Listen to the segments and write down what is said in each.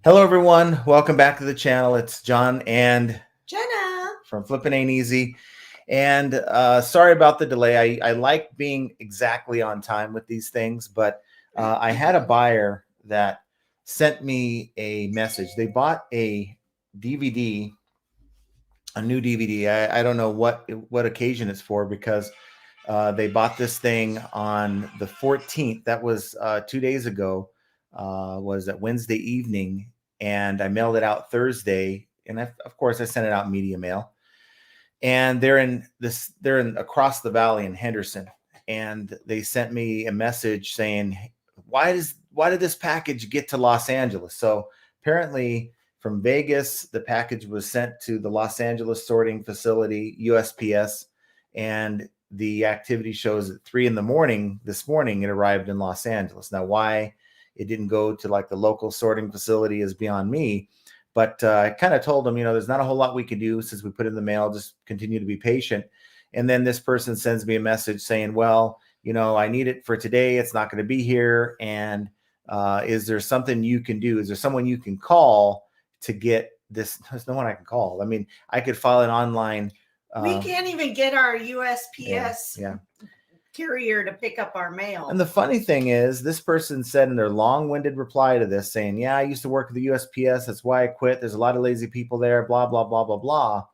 Hello, everyone. Welcome back to the channel. It's John and Jenna. from Flippin' Ain't Easy. And sorry about the delay. I like being exactly on time with these things, but I had a buyer that sent me a message. They bought a DVD, a new DVD. I don't know what occasion it's for because they bought this thing on the 14th. That was 2 days ago. Was that Wednesday evening? And I mailed it out Thursday. And of course, I sent it out media mail. And they're in across the valley in Henderson. And they sent me a message saying, why did this package get to Los Angeles? So apparently from Vegas, the package was sent to the Los Angeles sorting facility, USPS, and the activity shows at 3 in the morning this morning it arrived in Los Angeles. Now, why it didn't go to like the local sorting facility is beyond me. But I kind of told them, there's not a whole lot we can do since we put it in the mail. Just continue to be patient. And then this person sends me a message saying, well, I need it for today. It's not going to be here. And is there something you can do? Is there someone you can call to get this? There's no one I can call. I mean, I could file an online. We can't even get our USPS yeah. carrier to pick up our mail. And the funny thing is, this person said in their long-winded reply to this saying, yeah, I used to work at the USPS. That's why I quit. There's a lot of lazy people there, blah, blah, blah, blah, blah.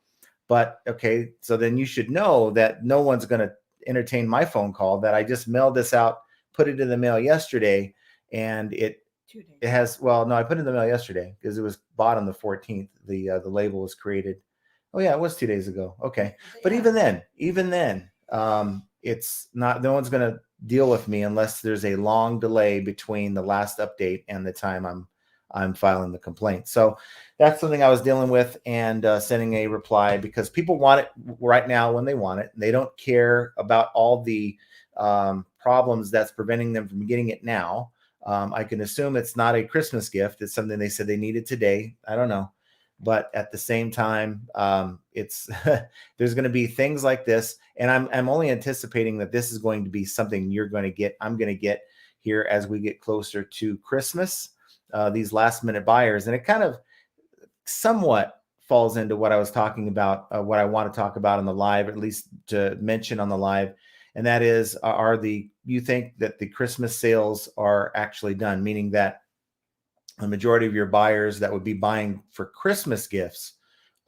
But okay, so then you should know that no one's going to entertain my phone call, that I just mailed this out, put it in the mail yesterday. And it has, well, no, I put it in the mail yesterday because it was bought on the 14th. The label was created. Oh yeah, it was 2 days ago. Okay. But even then, it's not, no one's going to deal with me unless there's a long delay between the last update and the time I'm filing the complaint. So that's something I was dealing with and sending a reply because people want it right now when they want it. They don't care about all the problems that's preventing them from getting it now. I can assume it's not a Christmas gift. It's something they said they needed today. I don't know. But at the same time, it's there's going to be things like this, and I'm only anticipating that this is going to be something you're going to get. I'm going to get here as we get closer to Christmas. These last minute buyers, and it kind of somewhat falls into what I was talking about, what I want to talk about on the live, at least to mention on the live, and that is, you think that the Christmas sales are actually done, meaning that the majority of your buyers that would be buying for Christmas gifts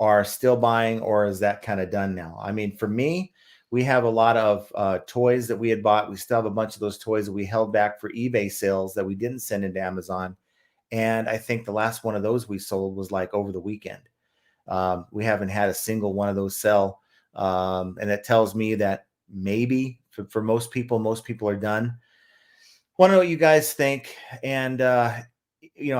are still buying, or is that kind of done now? I mean, for me, we have a lot of toys that we had bought. We still have a bunch of those toys that we held back for eBay sales that we didn't send into Amazon. And I think the last one of those we sold was like over the weekend. We haven't had a single one of those sell. And it tells me that maybe for most people are done. Want to know what you guys think. And,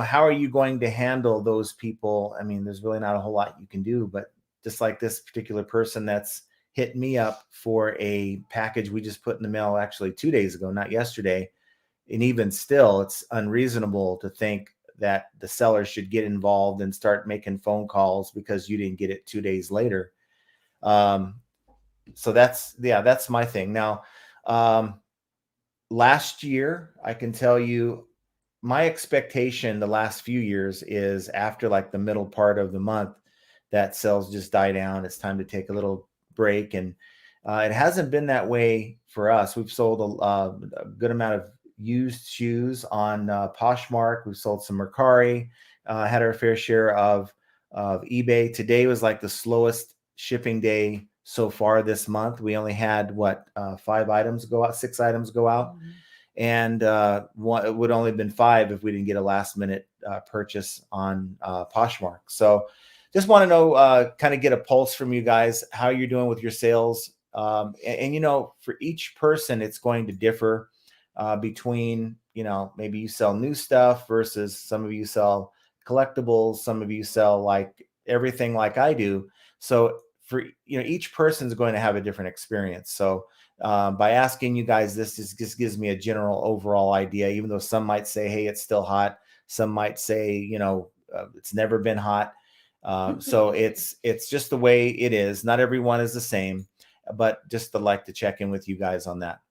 how are you going to handle those people? I mean, there's really not a whole lot you can do, but just like this particular person that's hit me up for a package we just put in the mail actually 2 days ago, not yesterday. And even still, it's unreasonable to think that the seller should get involved and start making phone calls because you didn't get it 2 days later. So that's my thing. Now, last year, I can tell you, my expectation the last few years is after like the middle part of the month that sales just die down. It's time to take a little break. And it hasn't been that way for us. We've sold a good amount of used shoes on Poshmark. We've sold some Mercari, had our fair share of eBay. Today was like the slowest shipping day so far this month. We only had 5 items go out, 6 items go out. Mm-hmm. And it would only have been 5 if we didn't get a last minute purchase on Poshmark. So just want to know, kind of get a pulse from you guys, how you're doing with your sales. And for each person, it's going to differ between, maybe you sell new stuff versus some of you sell collectibles. Some of you sell like everything like I do. So for, each person's going to have a different experience. So by asking you guys this just gives me a general overall idea, even though some might say, hey, it's still hot. Some might say, it's never been hot. So it's just the way it is. Not everyone is the same, but just to like to check in with you guys on that.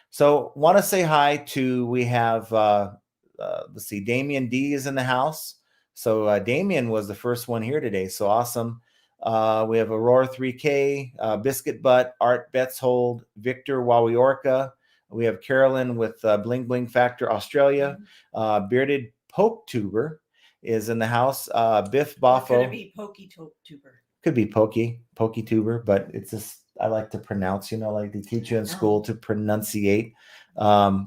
So want to say hi to, we have, let's see, Damian D is in the house. So Damien was the first one here today. So awesome. We have Aurora 3K, Biscuit Butt, Art Betshold, Victor Wawiorka. We have Carolyn with Bling Bling Factor Australia. Bearded Poke Tuber is in the house. Biff Boffo. Could it be Pokey Tuber? Could be Pokey Tuber, but it's just, I like to pronounce, like they teach you in school to pronunciate.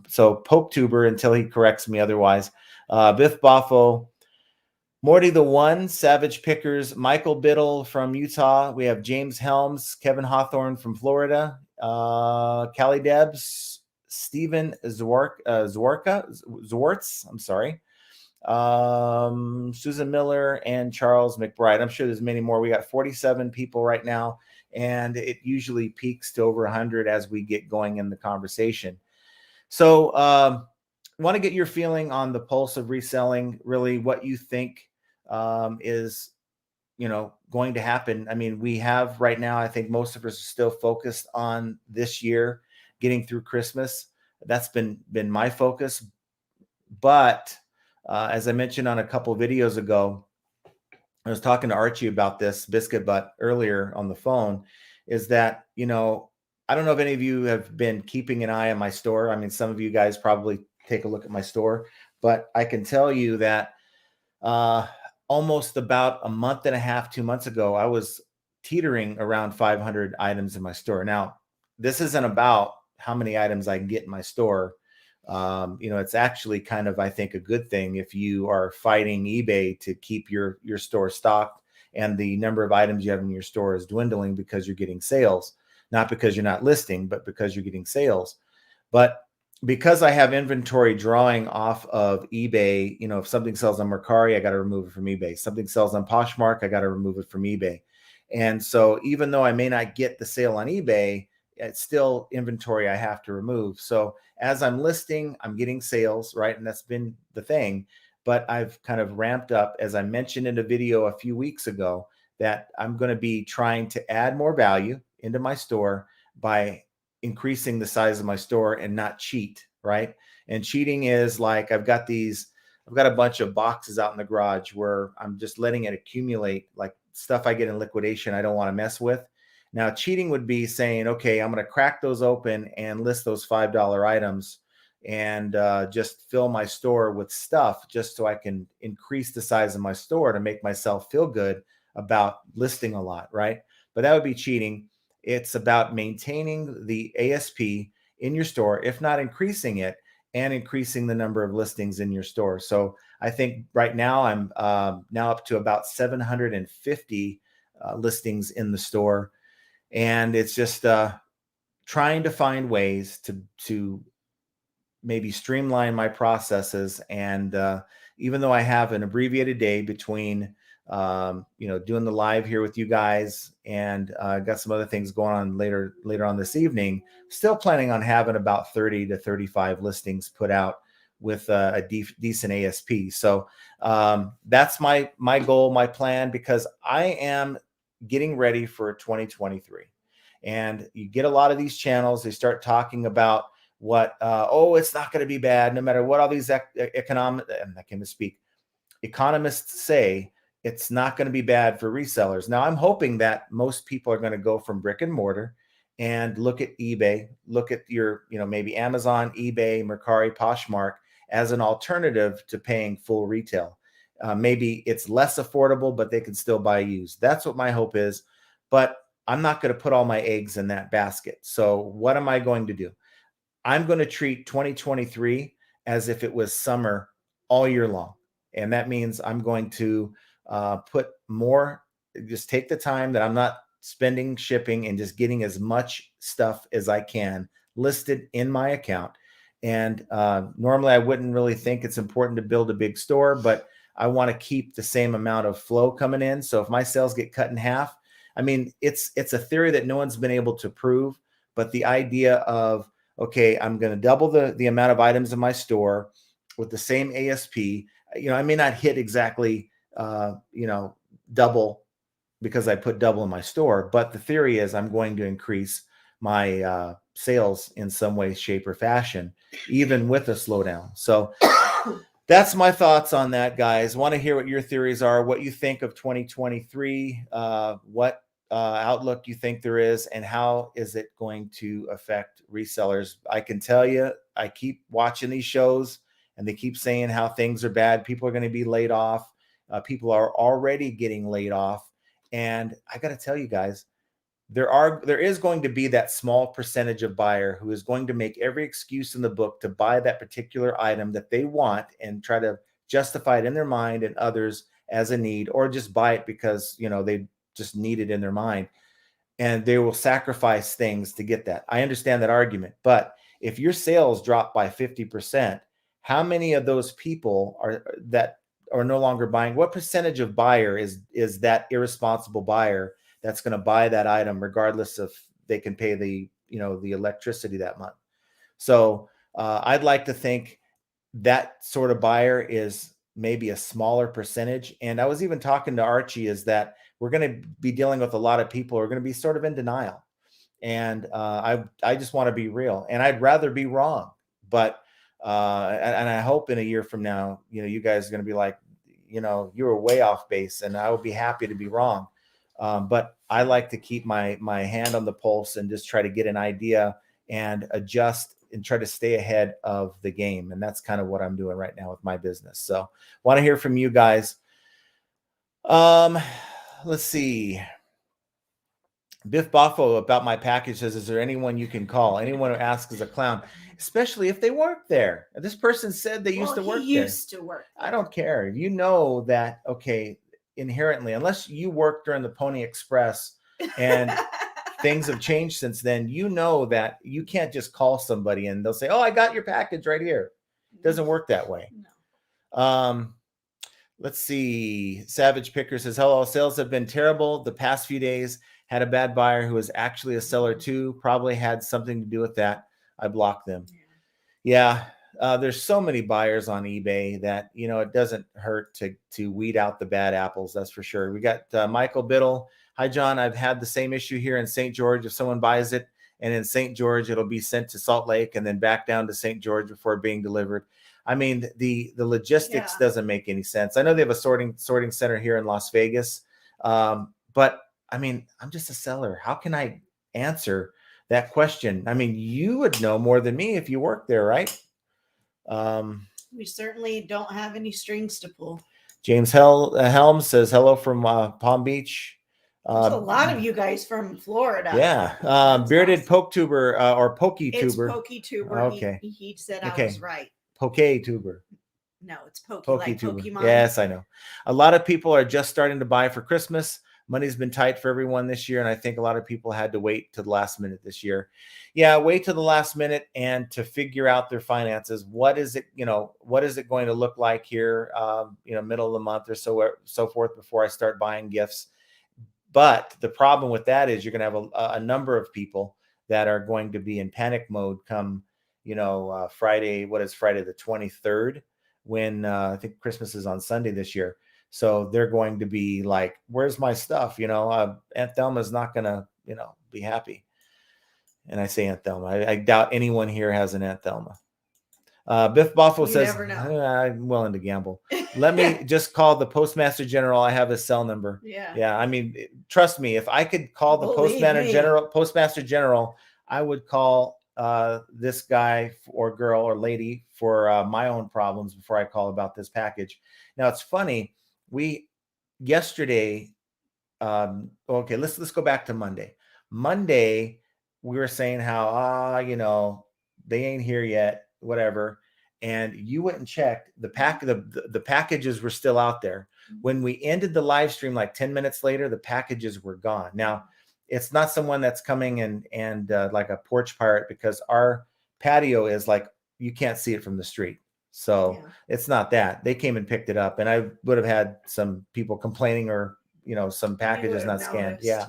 So Poke Tuber until he corrects me otherwise. Biff Boffo, Morty the One, Savage Pickers, Michael Biddle from Utah. We have James Helms, Kevin Hawthorne from Florida, Callie Debs, Stephen Zwartz, I'm sorry, Susan Miller, and Charles McBride. I'm sure there's many more. We got 47 people right now, and it usually peaks to over 100 as we get going in the conversation. So want to get your feeling on the pulse of reselling, really what you think is going to happen. I mean, we have right now, I think most of us are still focused on this year, getting through Christmas. That's been my focus. But as I mentioned on a couple of videos ago, I was talking to Archie about this, Biscuit Butt, earlier on the phone, is that, I don't know if any of you have been keeping an eye on my store. I mean, some of you guys probably take a look at my store, but I can tell you that almost about a month and a half, 2 months ago, I was teetering around 500 items in my store. Now, this isn't about how many items I can get in my store. It's actually kind of, I think, a good thing if you are fighting eBay to keep your store stocked and the number of items you have in your store is dwindling because you're getting sales, not because you're not listing, but because you're getting sales. But because I have inventory drawing off of eBay, if something sells on Mercari, I got to remove it from eBay. Something sells on Poshmark, I got to remove it from eBay. And so even though I may not get the sale on eBay, it's still inventory I have to remove. So as I'm listing, I'm getting sales, right? And that's been the thing. But I've kind of ramped up, as I mentioned in a video a few weeks ago, that I'm going to be trying to add more value into my store by increasing the size of my store and not cheat, right? And cheating is like, I've got a bunch of boxes out in the garage where I'm just letting it accumulate, like stuff I get in liquidation I don't want to mess with. Now, cheating would be saying, okay, I'm going to crack those open and list those $5 items and just fill my store with stuff just so I can increase the size of my store to make myself feel good about listing a lot, right? But that would be cheating. It's about maintaining the ASP in your store, if not increasing it, and increasing the number of listings in your store. So I think right now I'm now up to about 750 listings in the store. And it's just trying to find ways to maybe streamline my processes. And even though I have an abbreviated day between, doing the live here with you guys and got some other things going on later on this evening, still planning on having about 30 to 35 listings put out with a decent ASP. So that's my goal, my plan, because I am getting ready for 2023. And you get a lot of these channels, they start talking about what, it's not going to be bad, no matter what all these economists say, it's not going to be bad for resellers. Now, I'm hoping that most people are going to go from brick and mortar and look at eBay, look at your, maybe Amazon, eBay, Mercari, Poshmark as an alternative to paying full retail. Maybe it's less affordable, but they can still buy used. That's what my hope is. But I'm not going to put all my eggs in that basket. So what am I going to do? I'm going to treat 2023 as if it was summer all year long. And that means I'm going to just take the time that I'm not spending shipping and just getting as much stuff as I can listed in my account. And normally I wouldn't really think it's important to build a big store, but I want to keep the same amount of flow coming in. So if my sales get cut in half, I mean, it's a theory that no one's been able to prove, but the idea of, okay, I'm going to double the amount of items in my store with the same ASP. I may not hit exactly, double because I put double in my store, but the theory is I'm going to increase my sales in some way, shape, or fashion, even with a slowdown. So that's my thoughts on that, guys. Want to hear what your theories are, what you think of 2023, what outlook you think there is, and how is it going to affect resellers. I can tell you, I keep watching these shows and they keep saying how things are bad. People are going to be laid off. People are already getting laid off. And I got to tell you guys, there is going to be that small percentage of buyer who is going to make every excuse in the book to buy that particular item that they want and try to justify it in their mind and others as a need, or just buy it because they just need it in their mind, and they will sacrifice things to get that. I understand that argument, but if your sales drop by 50%, how many of those people are no longer buying? What percentage of buyer is that irresponsible buyer that's going to buy that item regardless of they can pay the electricity that month? So I'd like to think that sort of buyer is maybe a smaller percentage. And I was even talking to Archie, is that we're going to be dealing with a lot of people who are going to be sort of in denial. And I just want to be real, and I'd rather be wrong. But and I hope in a year from now, you guys are going to be like, you were way off base, and I would be happy to be wrong. But I like to keep my hand on the pulse and just try to get an idea and adjust and try to stay ahead of the game. And that's kind of what I'm doing right now with my business. So want to hear from you guys. Let's see. Biff Boffo about my package says, is there anyone you can call? Anyone who asks is a clown, especially if they work there. This person said they used to work there. I don't care. You know that, okay, inherently, unless you work during the Pony Express and things have changed since then, that you can't just call somebody and they'll say, oh, I got your package right here. It doesn't work that way. No. Let's see. Savage Picker says, hello, sales have been terrible the past few days. Had a bad buyer who was actually a seller too. Probably had something to do with that. I blocked them. Yeah. There's so many buyers on eBay that, it doesn't hurt to weed out the bad apples. That's for sure. We got Michael Biddle. Hi, John. I've had the same issue here in St. George. If someone buys it and in St. George, it'll be sent to Salt Lake and then back down to St. George before being delivered. I mean, the logistics doesn't make any sense. I know they have a sorting center here in Las Vegas. But I mean, I'm just a seller. How can I answer that question? I mean, you would know more than me if you work there, right? We certainly don't have any strings to pull. James Helms says, hello from Palm Beach. There's a lot of you guys from Florida. Yeah. Bearded awesome. Poke tuber or pokey tuber. It's pokey tuber. Okay. He said I was right. Pokey tuber. No, it's pokey like tuber. Pokemon. Yes, I know. A lot of people are just starting to buy for Christmas. Money's been tight for everyone this year, and I think a lot of people had to wait to the last minute this year. Yeah, wait to the last minute and to figure out their finances. What is it going to look like here, middle of the month or so forth before I start buying gifts. But the problem with that is you're going to have a number of people that are going to be in panic mode come, Friday. What is Friday the 23rd? When I think Christmas is on Sunday this year. So they're going to be like, where's my stuff? Aunt Thelma's not going to, be happy. And I say Aunt Thelma. I doubt anyone here has an Aunt Thelma. Biff Boffo says, I'm willing to gamble. Let me just call the Postmaster General. I have his cell number. Yeah. I mean, trust me, if I could call the Postmaster General, I would call this guy or girl or lady for my own problems before I call about this package. Now it's funny. Yesterday, okay, let's go back to Monday. Monday, we were saying how, they ain't here yet, whatever. And you went and checked the packages were still out there. When we ended the live stream, like 10 minutes later, the packages were gone. Now it's not someone that's coming and like a porch pirate, because our patio is like, you can't see it from the street. So it's not that. They came and picked it up, and I would have had some people complaining or, some packages not scanned. Yeah.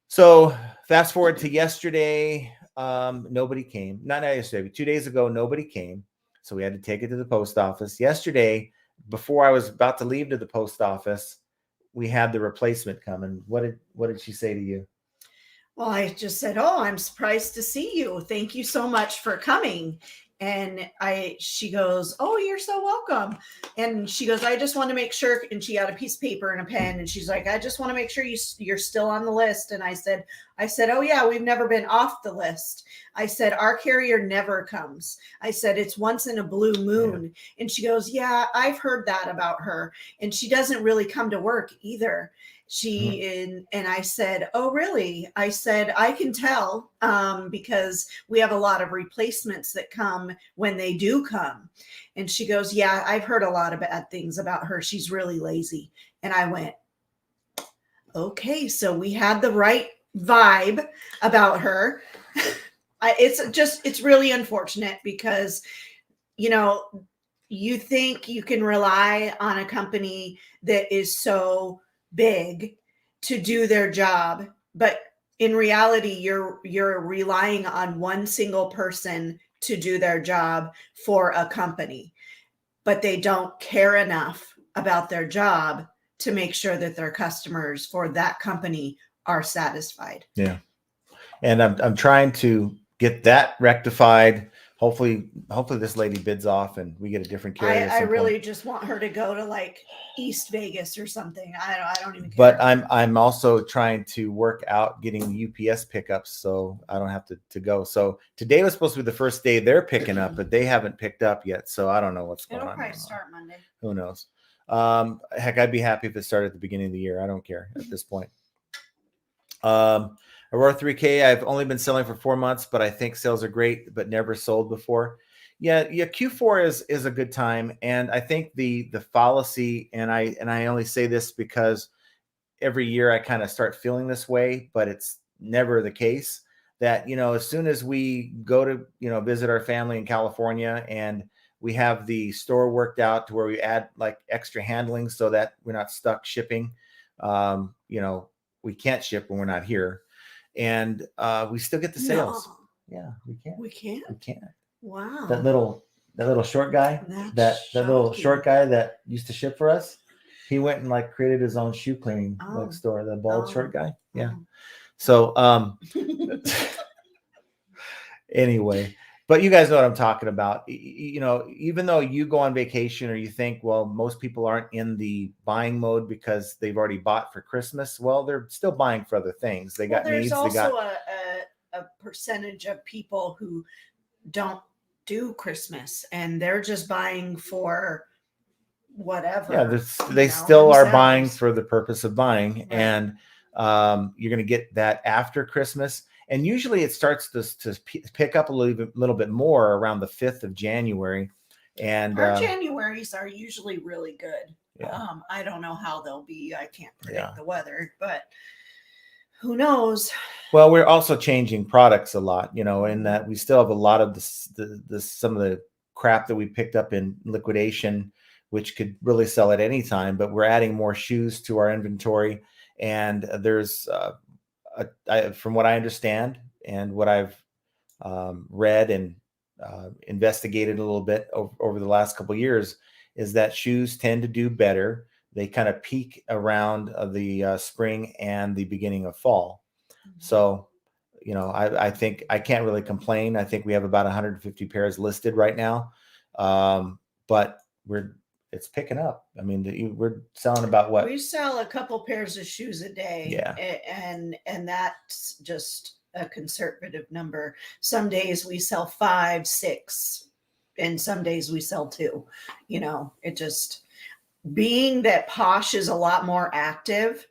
So fast forward to yesterday. Nobody came. Not yesterday, but 2 days ago, nobody came. So we had to take it to the post office. Yesterday, before I was about to leave to the post office, we had the replacement come. And what did she say to you? Well, I just said, oh, I'm surprised to see you. Thank you so much for coming. And she goes, "Oh, you're so welcome." And she goes, "I just want to make sure." And she had a piece of paper and a pen, and she's like, "I just want to make sure you're still on the list." And I said, "Oh yeah, we've never been off the list." I said, "Our carrier never comes." I said, "It's once in a blue moon." Yeah. And she goes, "Yeah, I've heard that about her, and she doesn't really come to work either." And I said, "Oh, really?" I said, "I can tell because we have a lot of replacements that come when they do come." And she goes, "Yeah, I've heard a lot of bad things about her. She's really lazy." And I went, "Okay, so we had the right vibe about her." It's really unfortunate because, you think you can rely on a company that is so big to do their job, but in reality you're relying on one single person to do their job for a company, but they don't care enough about their job to make sure that their customers for that company are satisfied. Yeah. And I'm trying to get that rectified. Hopefully this lady bids off and we get a different carrier. I really just want her to go to like East Vegas or something. I don't even care. But I'm also trying to work out getting UPS pickups so I don't have to go. So today was supposed to be the first day they're picking up, but they haven't picked up yet. So I don't know what's going on. It'll probably start Monday. Who knows? Heck, I'd be happy if it started at the beginning of the year. I don't care at this point. Aurora 3K, I've only been selling for 4 months, but I think sales are great, but never sold before. Yeah. Q4 is a good time. And I think the fallacy, and I only say this because every year I kind of start feeling this way, but it's never the case that, as soon as we go to, visit our family in California and we have the store worked out to where we add like extra handling so that we're not stuck shipping, we can't ship when we're not here. And we still get the sales. No. Yeah, we can't. We can't. We can't. Wow. That little short guy, that little short guy that used to ship for us, he went and like created his own shoe cleaning store. The bald short guy. Yeah. So anyway, but you guys know what I'm talking about. Even though you go on vacation or you think, well, most people aren't in the buying mode because they've already bought for Christmas. Well, they're still buying for other things. They got needs. There's also a percentage of people who don't do Christmas and they're just buying for whatever. Yeah, they still are buying for the purpose of buying. Right. And you're going to get that after Christmas. And usually it starts to pick up a little bit more around the 5th of January. And our Januaries are usually really good. Yeah. I don't know how they'll be. I can't predict the weather, but who knows? Well, we're also changing products a lot, in that we still have a lot of some of the crap that we picked up in liquidation, which could really sell at any time, but we're adding more shoes to our inventory. And there's from what I understand and what I've read and investigated a little bit over the last couple of years, is that shoes tend to do better. They kind of peak around the spring and the beginning of fall. Mm-hmm. So, I think I can't really complain. I think we have about 150 pairs listed right now, but it's picking up. I mean, we're selling about what? We sell a couple pairs of shoes a day. Yeah. And that's just a conservative number. Some days we sell 5, 6, and some days we sell 2. It just, being that Posh is a lot more active,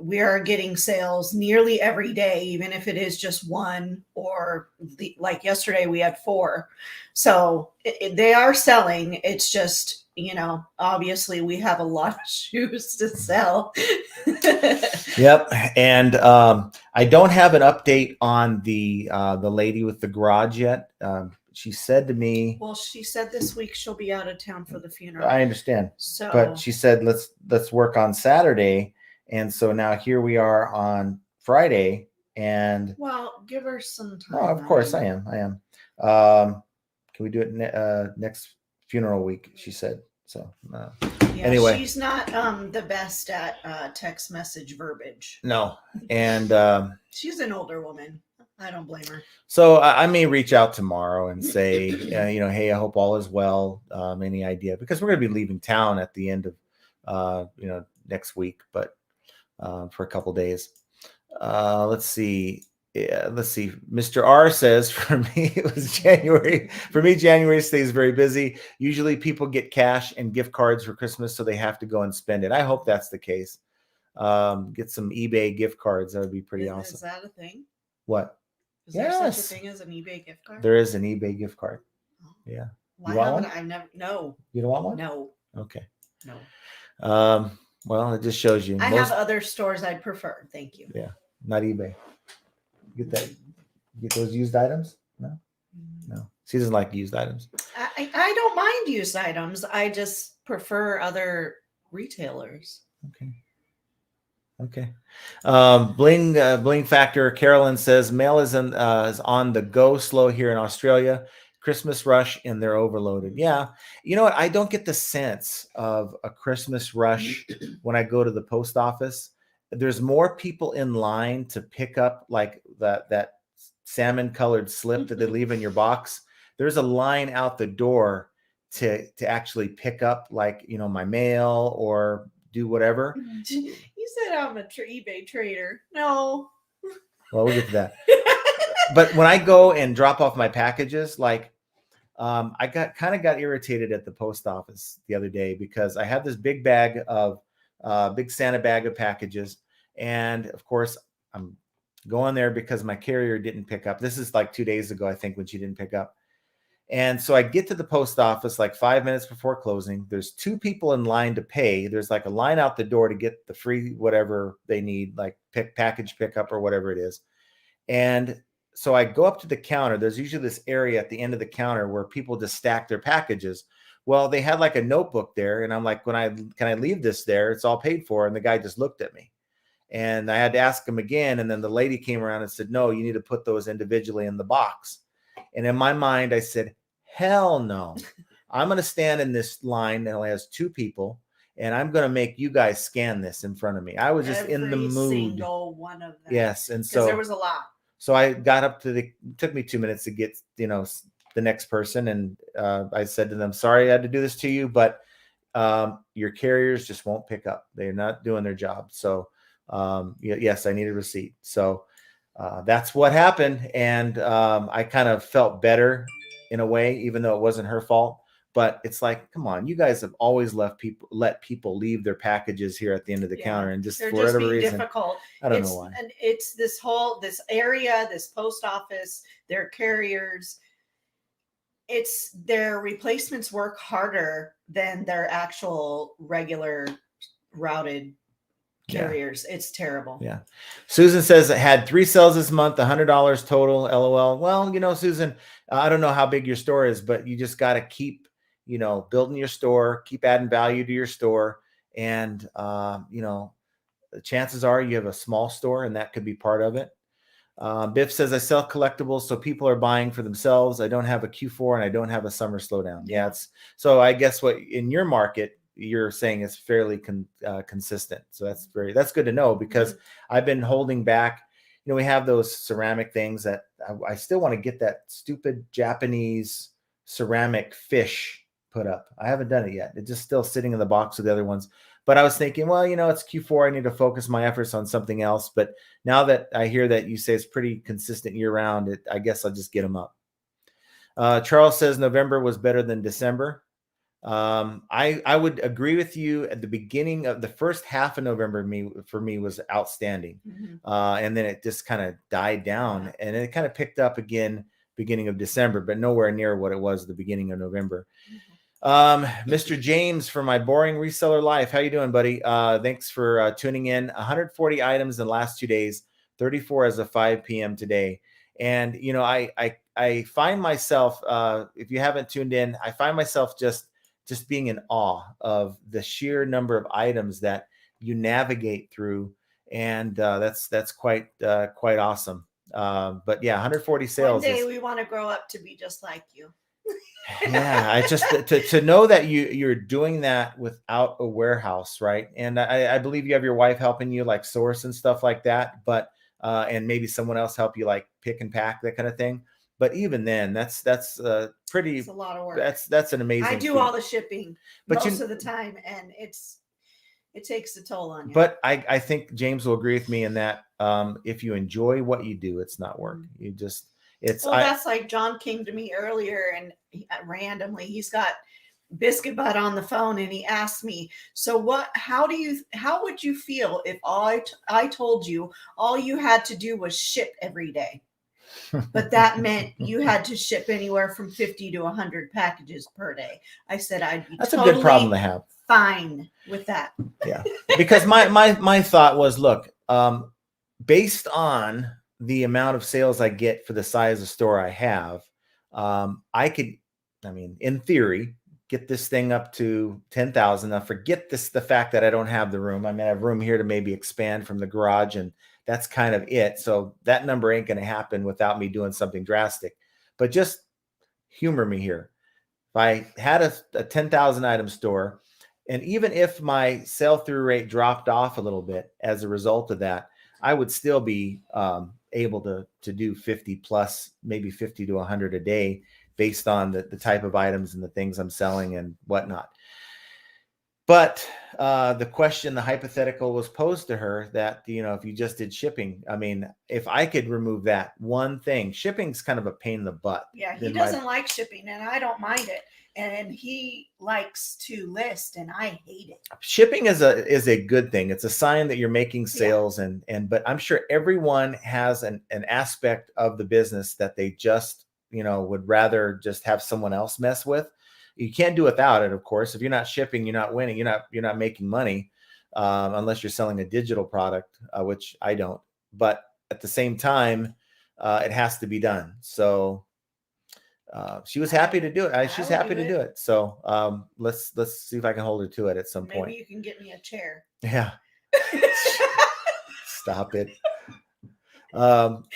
we are getting sales nearly every day, even if it is just 1 or like yesterday we had 4. So they are selling. It's just, obviously we have a lot of shoes to sell. Yep. And I don't have an update on the lady with the garage yet. She said to me, well, she said this week she'll be out of town for the funeral. I understand. But she said, let's work on Saturday. And so now here we are on Friday, and well, give her some time. Oh, of course I am. Can we do it next funeral week? She said. So anyway, she's not the best at text message verbiage. No, and she's an older woman. I don't blame her. So I may reach out tomorrow and say, hey, I hope all is well. Any idea? Because we're going to be leaving town at the end of, next week, but for a couple days. Let's see. Yeah, let's see. Mr. R says, for me, it was January. For me, January stays very busy. Usually people get cash and gift cards for Christmas, so they have to go and spend it. I hope that's the case. Get some eBay gift cards. That would be pretty awesome. Is that a thing? What? Is there such a thing as an eBay gift card? There is an eBay gift card. Oh. Yeah. Why haven't I never? No. You don't want one? No. Okay. No. Well, it just shows you. I have other stores I'd prefer. Thank you. Yeah. Not eBay. Get those used items? No. She doesn't like used items. I don't mind used items. I just prefer other retailers. Okay. Bling Factor. Carolyn says mail is on the go slow here in Australia. Christmas rush and they're overloaded. Yeah. You know what? I don't get the sense of a Christmas rush when I go to the post office. There's more people in line to pick up like that salmon colored slip that they leave in your box. There's a line out the door to actually pick up like, my mail or do whatever. You said I'm a eBay trader. No. Well, we'll get to that. But when I go and drop off my packages, like I got irritated at the post office the other day because I had this big big Santa bag of packages. And of course, I'm going there because my carrier didn't pick up. This is like 2 days ago, I think, when she didn't pick up. And so I get to the post office like 5 minutes before closing. There's 2 people in line to pay. There's like a line out the door to get the free whatever they need, like package pickup or whatever it is. And so I go up to the counter. There's usually this area at the end of the counter where people just stack their packages. Well, they had like a notebook there. And I'm like, can I leave this there? It's all paid for. And the guy just looked at me. And I had to ask him again. And then the lady came around and said, no, you need to put those individually in the box. And in my mind, I said, hell no. I'm going to stand in this line that only has 2 people. And I'm going to make you guys scan this in front of me. I was just in the mood. Every single one of them. Yes. And so there was a lot. So I got up it took me 2 minutes to get, the next person. And I said to them, sorry, I had to do this to you, but your carriers just won't pick up. They're not doing their job. So yes, I need a receipt. So that's what happened. And I kind of felt better in a way, even though it wasn't her fault. But it's like, come on, you guys have always let people leave their packages here at the end of the counter, and just for whatever reason, difficult. I don't know why. And it's this area, this post office, their carriers. It's their replacements work harder than their actual regular routed carriers. Yeah. It's terrible. Yeah. Susan says it had 3 sales this month, $100 total. LOL. Well, Susan, I don't know how big your store is, but you just got to keep, building your store, keep adding value to your store. And, the chances are you have a small store and that could be part of it. Biff says, I sell collectibles, so people are buying for themselves. I don't have a Q4 and I don't have a summer slowdown. Yeah. So I guess what in your market, you're saying is fairly consistent. So that's good to know, because I've been holding back. We have those ceramic things that I still want to get that stupid Japanese ceramic fish put up. I haven't done it yet. It's just still sitting in the box with the other ones. But I was thinking, well, it's Q4. I need to focus my efforts on something else. But now that I hear that you say it's pretty consistent year round, I guess I'll just get them up. Charles says November was better than December. I would agree with you. At the beginning of the first half of November, for me was outstanding. And then it just kind of died down, and it kind of picked up again beginning of December, but nowhere near what it was the beginning of November. Mr. James from My Boring Reseller Life. How you doing, buddy? Thanks for tuning in. 140 items in the last 2 days, 34 as of 5 p.m. today. And, I find myself, if you haven't tuned in, I find myself just being in awe of the sheer number of items that you navigate through. And that's quite awesome. But yeah, 140 sales. One day we want to grow up to be just like you. Yeah, I just to know that you're doing that without a warehouse, right? And I believe you have your wife helping you like source and stuff like that. But and maybe someone else help you like pick and pack, that kind of thing. But even then, that's pretty. It's a lot of work. That's an amazing. I do feat. all the shipping But most of the time, and it takes a toll on you. But I think James will agree with me in that if you enjoy what you do, it's not work. You just that's like John came to me earlier, and randomly he's got Biscuit Butt on the phone, and he asked me, so how would you feel if I told you all you had to do was ship every day? But that meant you had to ship anywhere from 50 to 100 packages per day. I said I'd be that's a good problem to have. Fine with that. Yeah, because my thought was, look, based on the amount of sales I get for the size of store I have, I could, in theory, get this thing up to 10,000. Now forget the fact that I don't have the room. I have room here to maybe expand from the garage, and that's kind of it. So that number ain't going to happen without me doing something drastic. But just humor me here. If I had a 10,000 item store, and even if my sell-through rate dropped off a little bit as a result of that, I would still be able to do 50 plus, maybe 50 to 100 a day based on the type of items and the things I'm selling and whatnot. But the hypothetical was posed to her that, if you just did shipping, if I could remove that one thing, shipping's kind of a pain in the butt. Yeah, he doesn't like shipping, and I don't mind it. And he likes to list, and I hate it. Shipping is a good thing. It's a sign that you're making sales, but I'm sure everyone has an aspect of the business that they just, would rather just have someone else mess with. You can't do without it, of course. If you're not shipping, you're not winning. You're not making money unless you're selling a digital product, which I don't. But at the same time, it has to be done. So she was happy to do it. She's happy to do it. So let's see if I can hold her to it at some point. Maybe you can get me a chair. Yeah. Stop it.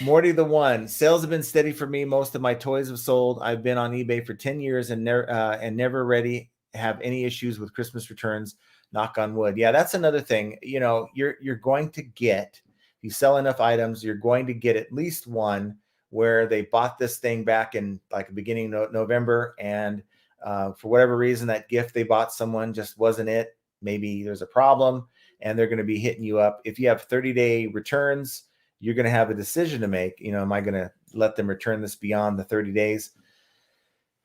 Morty the One. Sales have been steady for me. Most of my toys have sold. I've been on eBay for 10 years and never ready have any issues with Christmas returns. Knock on wood. Yeah, that's another thing. You're going to get, if you sell enough items, you're going to get at least one where they bought this thing back in like the beginning of November, and for whatever reason, that gift they bought someone just wasn't it. Maybe there's a problem, and they're going to be hitting you up. If you have 30-day returns, you're going to have a decision to make. Am I going to let them return this beyond the 30 days?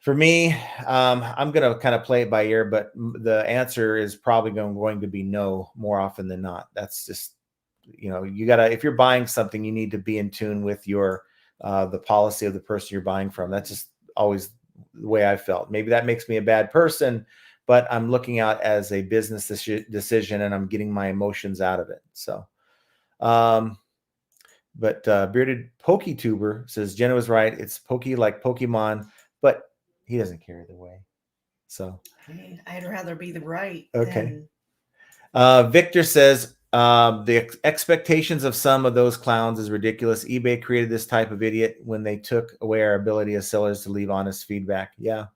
For me, I'm going to kind of play it by ear, but the answer is probably going to be no more often than not. That's just, you got to, if you're buying something, you need to be in tune with the policy of the person you're buying from. That's just always the way I felt. Maybe that makes me a bad person, but I'm looking out as a business decision, and I'm getting my emotions out of it. So, but Bearded PokeTuber says Jenna was right. It's Pokey like Pokemon, but he doesn't care either way. So I'd rather be the right. Okay. Victor says the expectations of some of those clowns is ridiculous. eBay created this type of idiot when they took away our ability as sellers to leave honest feedback. Yeah,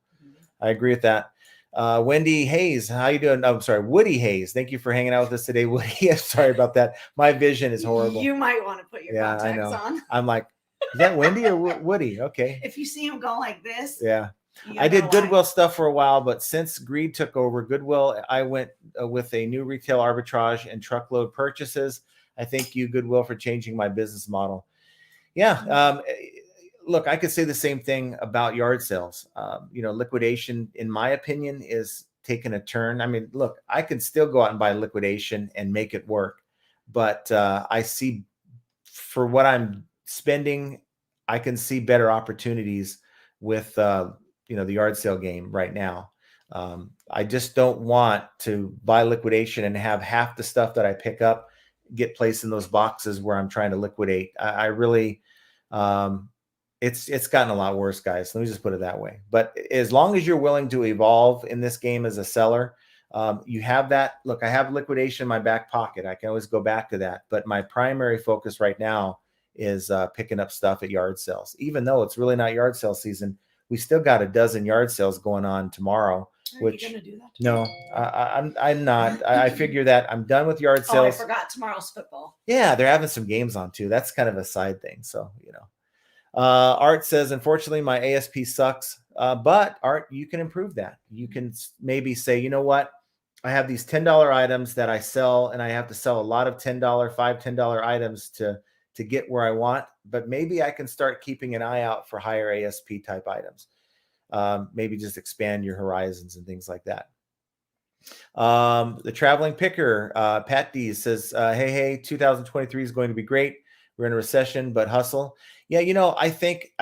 I agree with that. Wendy Hayes, how you doing? I'm sorry, Woody Hayes. Thank you for hanging out with us today, Woody. I'm sorry about that. My vision is horrible. You might want to put your contacts on. I'm like, is that Wendy or Woody? Okay. If you see him go like this. Yeah. I did Goodwill stuff for a while, but since Greed took over Goodwill, I went with a new retail arbitrage and truckload purchases. I thank you, Goodwill, for changing my business model. Yeah. Look, I could say the same thing about yard sales. Liquidation, in my opinion, is taking a turn. Look, I can still go out and buy liquidation and make it work. But I see, for what I'm spending, I can see better opportunities with the yard sale game right now. I just don't want to buy liquidation and have half the stuff that I pick up get placed in those boxes where I'm trying to liquidate. I really, it's gotten a lot worse, guys. Let me just put it that way. But as long as you're willing to evolve in this game as a seller, you have that. Look, I have liquidation in my back pocket. I can always go back to that. But my primary focus right now is picking up stuff at yard sales. Even though it's really not yard sale season, we still got a dozen yard sales going on tomorrow. which you gonna do that? no, I'm not. I figure that I'm done with yard Oh, I sales. forgot tomorrow's football. Yeah, they're having some games on too. That's kind of a side thing. So, Art says, unfortunately, my ASP sucks. But Art, you can improve that. You can maybe say, you know what? I have these $10 items that I sell, and I have to sell a lot of $10, $10 items to get where I want. But maybe I can start keeping an eye out for higher ASP type items. Maybe just expand your horizons and things like that. The traveling picker, Pat D says, hey, 2023 is going to be great. We're in a recession, but hustle. Yeah, I think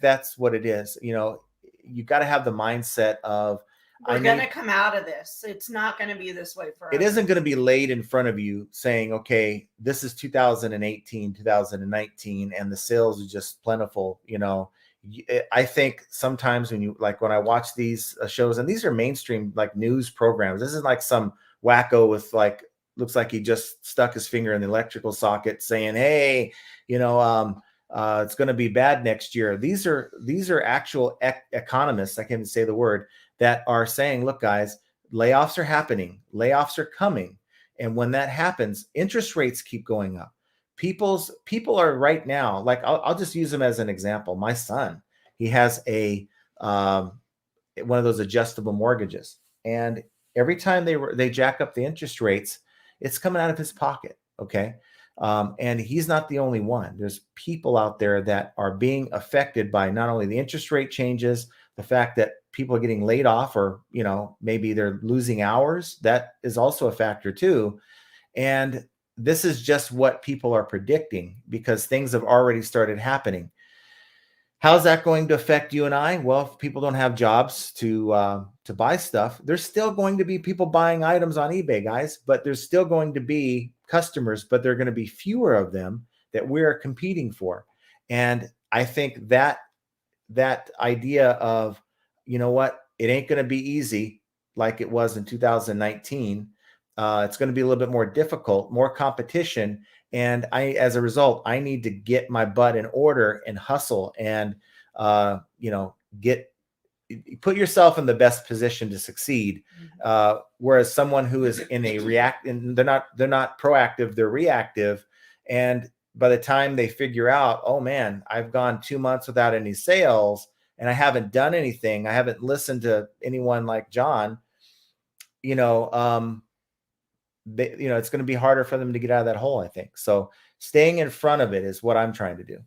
that's what it is. You got to have the mindset of, we're going to come out of this. It's not going to be this way forever. It isn't going to be laid in front of you saying, okay, this is 2018, 2019, and the sales are just plentiful. I think sometimes when I watch these shows, and these are mainstream like news programs, this isn't like some wacko with looks like he just stuck his finger in the electrical socket saying, hey, it's going to be bad next year. These are actual economists, I can't even say the word, that are saying, look, guys, layoffs are happening, layoffs are coming. And when that happens, interest rates keep going up. People are right now, like I'll just use them as an example. My son, he has one of those adjustable mortgages, and every time they jack up the interest rates, it's coming out of his pocket. Okay. And he's not the only one. There's people out there that are being affected by not only the interest rate changes, the fact that people are getting laid off, or, maybe they're losing hours. That is also a factor too. And this is just what people are predicting because things have already started happening. How's that going to affect you and I? Well, if people don't have jobs to buy stuff, there's still going to be people buying items on eBay, guys, but there's still going to be customers, but there are going to be fewer of them that we're competing for. And I think that idea of, you know what, it ain't going to be easy like it was in 2019. It's going to be a little bit more difficult, more competition. And as a result, I need to get my butt in order and hustle and, put yourself in the best position to succeed. Whereas someone who is in a and they're not proactive, they're reactive. And by the time they figure out, oh man, I've gone 2 months without any sales and I haven't done anything, I haven't listened to anyone like John, it's going to be harder for them to get out of that hole, I think. So staying in front of it is what I'm trying to do.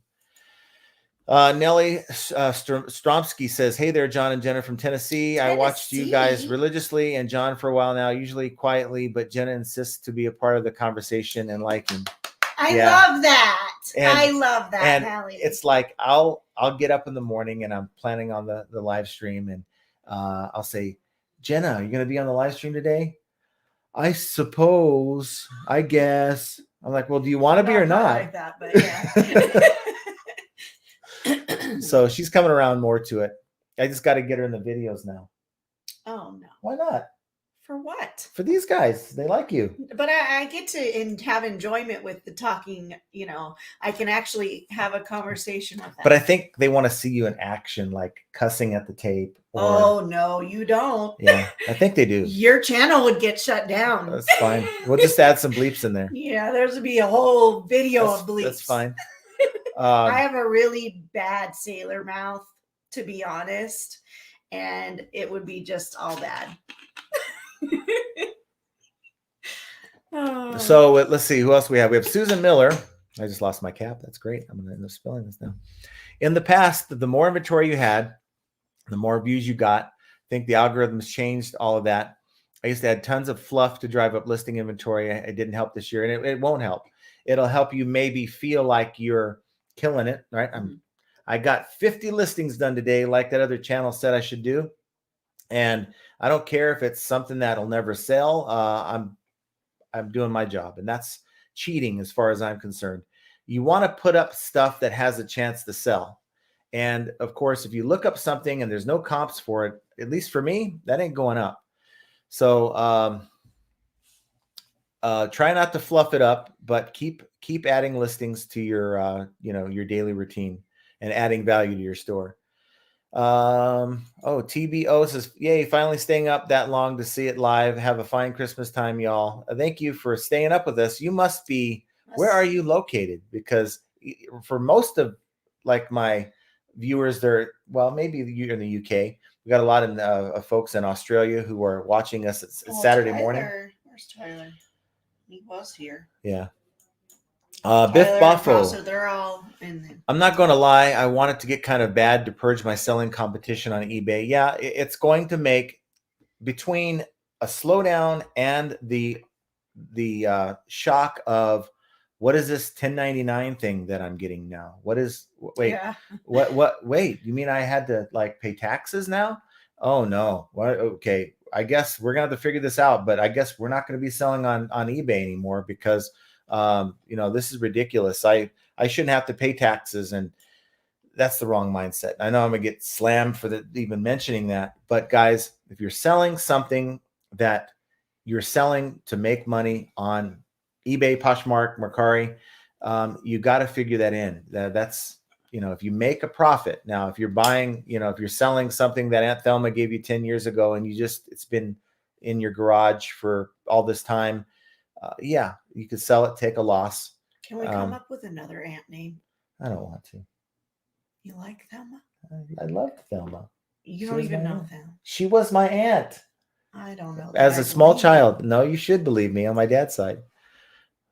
Nellie Stromsky says, hey there, John and Jenna from Tennessee. I watched you guys religiously and John for a while now, usually quietly, but Jenna insists to be a part of the conversation and liking. I love that. I love that, Nellie. It's like I'll get up in the morning and I'm planning on the live stream, and I'll say, Jenna, are you going to be on the live stream today? I suppose, I guess. I'm like, well, do you want to be or not? Like that, but yeah. So she's coming around more to it. I just got to get her in the videos now. Oh, no. Why not? For what? For these guys. They like you. But I get to have enjoyment with the talking. I can actually have a conversation with them. But I think they want to see you in action, like cussing at the tape. Oh, no, you don't. Yeah, I think they do. Your channel would get shut down. That's fine. We'll just add some bleeps in there. Yeah, there's would be a whole video of bleeps. That's fine. I have a really bad sailor mouth, to be honest, and it would be just all bad. So let's see who else we have. We have Susan Miller. I just lost my cap. That's great. I'm going to end up spelling this now. In the past, the more inventory you had, the more views you got. I think the algorithms changed all of that. I used to add tons of fluff to drive up listing inventory. It didn't help this year, and it won't help. It'll help you maybe feel like you're killing it, right? I got 50 listings done today, like that other channel said I should do. And I don't care if it's something that'll never sell. I'm doing my job, and that's cheating as far as I'm concerned. You want to put up stuff that has a chance to sell. And of course, if you look up something and there's no comps for it, at least for me, that ain't going up. So try not to fluff it up, but keep adding listings to your your daily routine and adding value to your store. Oh, TBO says, yay, finally staying up that long to see it live. Have a fine Christmas time, y'all. Thank you for staying up with us. You must be, where are you located? Because for most of like my viewers, they're, well, maybe you're in the UK. We got a lot of folks in Australia who are watching us. It's Saturday morning. Where's Tyler? He was here. Yeah. Biff Buffo. They're all in there. I'm not going to lie. I want it to get kind of bad to purge my selling competition on eBay. Yeah, it's going to make, between a slowdown and the shock of, what is this 1099 thing that I'm getting now? What is, wait, Yeah. wait, you mean I had to like pay taxes now? Oh no. What? Okay. I guess we're going to have to figure this out, but I guess we're not going to be selling on eBay anymore because, this is ridiculous. I shouldn't have to pay taxes, and that's the wrong mindset. I know I'm gonna get slammed for even mentioning that, but guys, if you're selling something that you're selling to make money on eBay, Poshmark, Mercari, you got to figure that in. That's, if you make a profit. Now, if you're buying, if you're selling something that Aunt Thelma gave you 10 years ago and it's been in your garage for all this time, yeah, you could sell it, take a loss. Can we come up with another aunt name? I don't want to. You like Thelma? I loved Thelma. You don't even know Thelma. She was my aunt. I don't know. As a small child. No, you should believe me on my dad's side.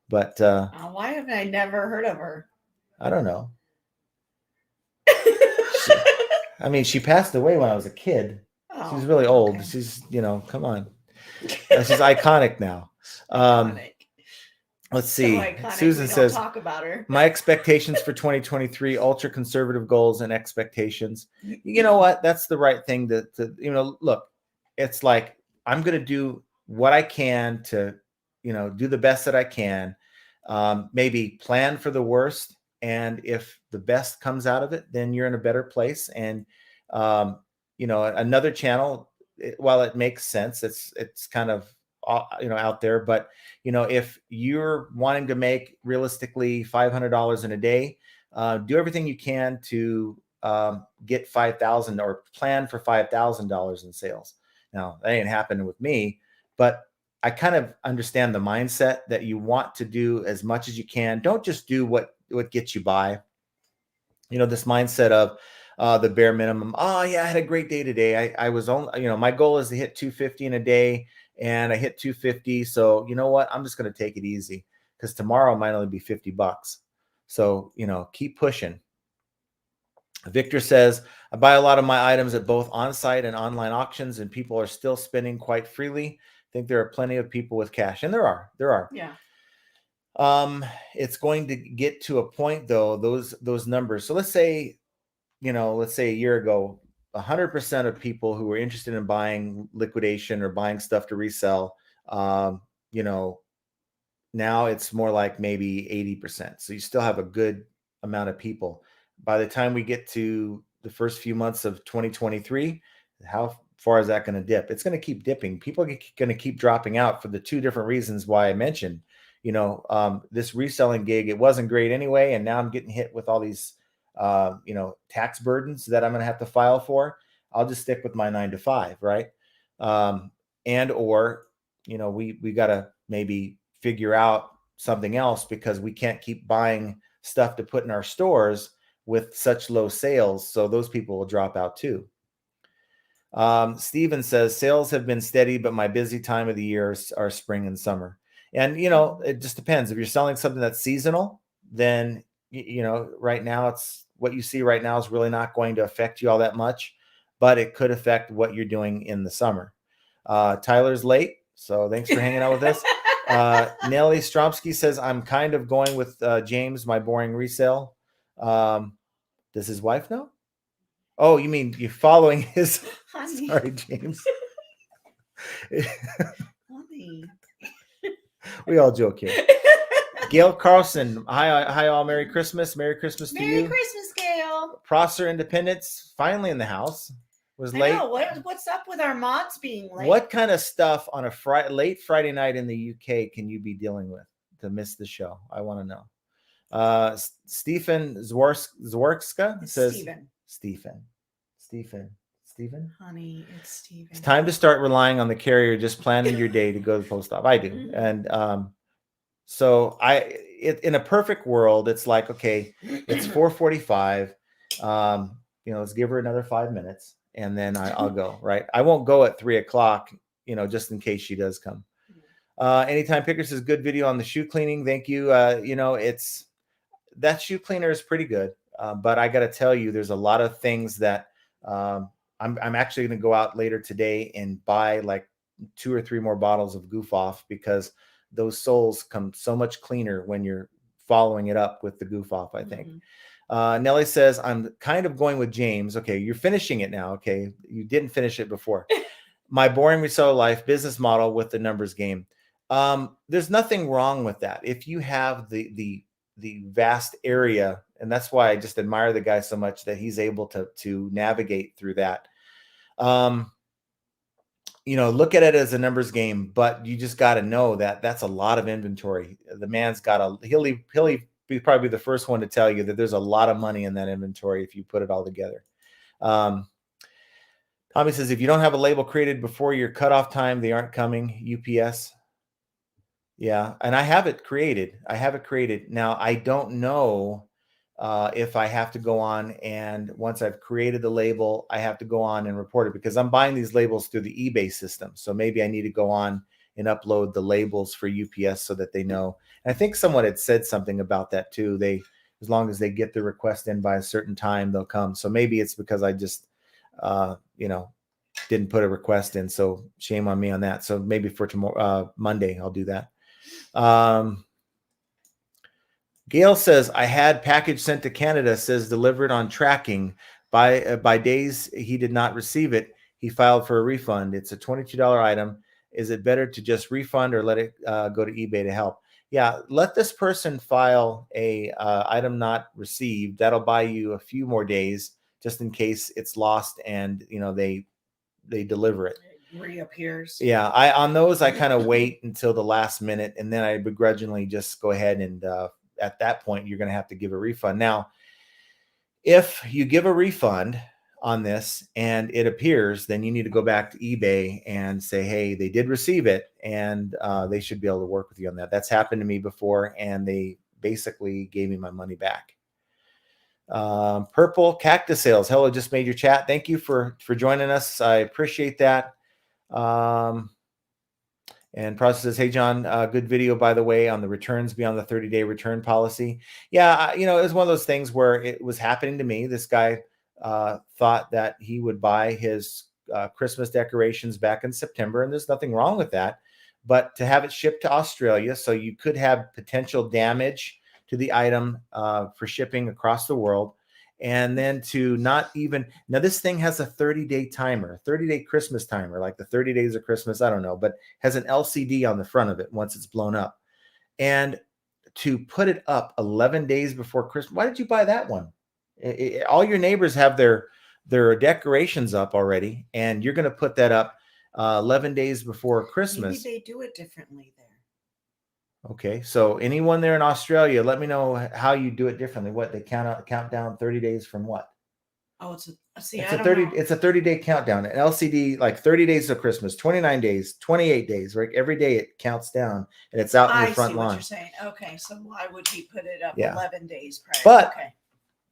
But why have I never heard of her? I don't know. She passed away when I was a kid. Oh, she's really old. Okay. She's, come on. She's iconic now. Iconic. Let's see. So Susan says, talk about her. My expectations for 2023, ultra conservative goals and expectations. You know what? That's the right thing to look, it's like, I'm going to do what I can to, do the best that I can. Maybe plan for the worst. And if the best comes out of it, then you're in a better place. And, another channel, while it makes sense, it's kind of, out there, but if you're wanting to make realistically $500 in a day, do everything you can to get 5,000 or plan for $5,000 in sales. Now that ain't happening with me, but I kind of understand the mindset that you want to do as much as you can. Don't just do what gets you by. This mindset of the bare minimum. Oh yeah, I had a great day today. I was only, my goal is to hit 250 in a day, and I hit 250. So you know what? I'm just going to take it easy because tomorrow might only be $50. So, keep pushing. Victor says, I buy a lot of my items at both on-site and online auctions, and people are still spending quite freely. I think there are plenty of people with cash, and there are. Yeah. It's going to get to a point though, those numbers. So let's say a year ago, 100% of people who were interested in buying liquidation or buying stuff to resell, now it's more like maybe 80%. So you still have a good amount of people. By the time we get to the first few months of 2023, how far is that going to dip? It's going to keep dipping. People are going to keep dropping out for the two different reasons why I mentioned, this reselling gig, it wasn't great anyway. And now I'm getting hit with all these, tax burdens that I'm going to have to file for. I'll just stick with my 9 to 5. Right. We got to maybe figure out something else because we can't keep buying stuff to put in our stores with such low sales. So those people will drop out too. Steven says, sales have been steady, but my busy time of the year are spring and summer. And, it just depends. If you're selling something that's seasonal, then, right now it's what you see right now is really not going to affect you all that much, but it could affect what you're doing in the summer. Tyler's late, so thanks for hanging out with us. Nelly Stromsky says, I'm kind of going with James, my boring resale. Does his wife know? Oh, you mean you're following his? Honey. Sorry, James. Honey. We all joke here. Gail Carlson, hi all, Merry Christmas. Merry Christmas to you. Merry Christmas, Gail. Prosser Independence, finally in the house. Was late. Know. What's up with our mods being late? What kind of stuff on a late Friday night in the UK can you be dealing with to miss the show? I want to know. Stephen Zworska says, Stephen. Stephen? Honey, it's Steven. It's time to start relying on the carrier, just planning your day to go to the post office. I do. Mhm. And so in a perfect world, it's like, okay, it's 4:45. Let's give her another 5 minutes and then I'll go, right? I won't go at 3:00, just in case she does come. Anytime Picker says good video on the shoe cleaning. Thank you. That shoe cleaner is pretty good. But I got to tell you, there's a lot of things that I'm actually going to go out later today and buy like 2 or 3 more bottles of Goof Off, because those soles come so much cleaner when you're following it up with the Goof Off, I think. Nellie says, I'm kind of going with James. Okay, you're finishing it now. Okay, you didn't finish it before. My boring reseller life business model with the numbers game. There's nothing wrong with that. If you have the vast area, and that's why I just admire the guy so much, that he's able to navigate through that. Look at it as a numbers game, but you just got to know that that's a lot of inventory. The man's got he'll be probably the first one to tell you that there's a lot of money in that inventory if you put it all together. Tommy says, if you don't have a label created before your cutoff time, they aren't coming. UPS. Yeah, and I have it created. Now, I don't know if I have to go on, and once I've created the label, I have to go on and report it, because I'm buying these labels through the eBay system. So maybe I need to go on and upload the labels for UPS so that they know. And I think someone had said something about that too. As long as they get the request in by a certain time, they'll come. So maybe it's because I just, didn't put a request in. So shame on me on that. So maybe for tomorrow, Monday, I'll do that. Gail says, I had package sent to Canada, says delivered on tracking. By days he did not receive it. He filed for a refund. It's a $22 item. Is it better to just refund or let it go to eBay to help? Yeah, let this person file a item not received. That'll buy you a few more days just in case it's lost and they deliver it. It reappears. Yeah, on those I kind of wait until the last minute, and then I begrudgingly just go ahead and at that point you're going to have to give a refund. Now, if you give a refund on this and it appears, then you need to go back to eBay and say, hey, they did receive it, and they should be able to work with you on that. That's happened to me before, and they basically gave me my money back. Purple Cactus Sales. Hello, just made your chat. Thank you for joining us. I appreciate that. And Process says, hey, John, good video, by the way, on the returns beyond the 30-day return policy. Yeah, it was one of those things where it was happening to me. This guy thought that he would buy his Christmas decorations back in September, and there's nothing wrong with that. But to have it shipped to Australia, so you could have potential damage to the item for shipping across the world, and then to not even, now this thing has a 30-day timer, 30-day Christmas timer, like the 30 days of Christmas, I don't know, but has an LCD on the front of it once it's blown up. And to put it up 11 days before Christmas, why did you buy that one? All your neighbors have their decorations up already, and you're going to put that up 11 days before Christmas. Maybe they do it differently there. Okay, so anyone there in Australia, let me know how you do it differently. What, they count down 30 days from what? Oh, it's a 30-day countdown. An LCD, like 30 days of Christmas, 29 days, 28 days, right? Every day it counts down, and it's out in your front lawn. I see what you're saying. Okay, so why would he put it up 11 days prior? But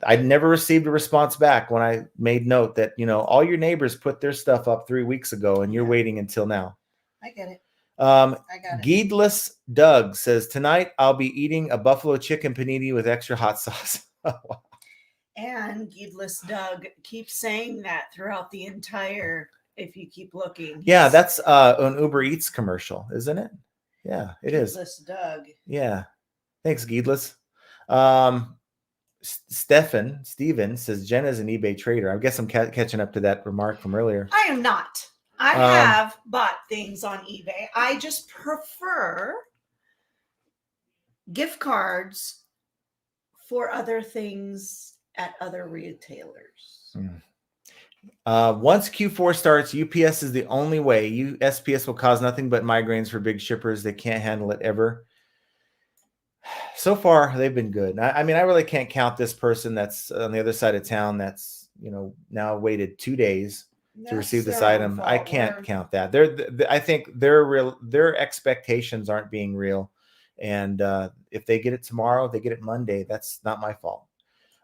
I never received a response back when I made note that, all your neighbors put their stuff up 3 weeks ago, and you're waiting until now. I get it. I got it. Geedless Doug says, tonight I'll be eating a buffalo chicken panini with extra hot sauce. And Geedless Doug keeps saying that throughout the entire, if you keep looking. Yeah, that's an Uber Eats commercial, isn't it? Yeah, it is. Geedless Doug. Yeah. Thanks, Geedless. Steven says, Jenna's an eBay trader. I guess I'm catching up to that remark from earlier. I am not. I have bought things on eBay. I just prefer gift cards for other things at other retailers. Once Q4 starts, UPS is the only way. USPS will cause nothing but migraines for big shippers. They can't handle it ever. So far, they've been good. I mean, I really can't count this person that's on the other side of town that's now waited 2 days to receive this their own item. I fault. can't We're- count that. I think their expectations aren't being real. And if they get it tomorrow, they get it Monday. That's not my fault.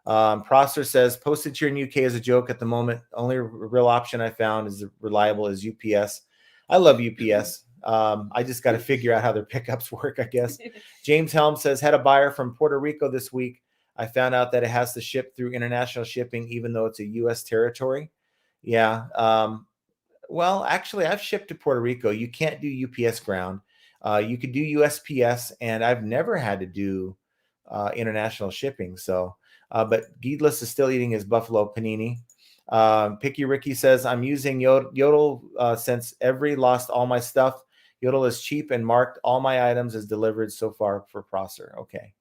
Prosser says postage here in UK is a joke at the moment. Only real option I found is reliable is UPS. I love UPS. I just got to figure out how their pickups work, I guess. James Helm says had a buyer from Puerto Rico this week. I found out that it has to ship through international shipping, even though it's a U.S. territory. Yeah. Well, actually, I've shipped to Puerto Rico. You can't do UPS ground. You could do USPS, and I've never had to do international shipping. So, but Geedless is still eating his buffalo panini. Picky Ricky says, I'm using Yodel since every lost all my stuff. Yodel is cheap and marked all my items as delivered so far for Prosser. Okay.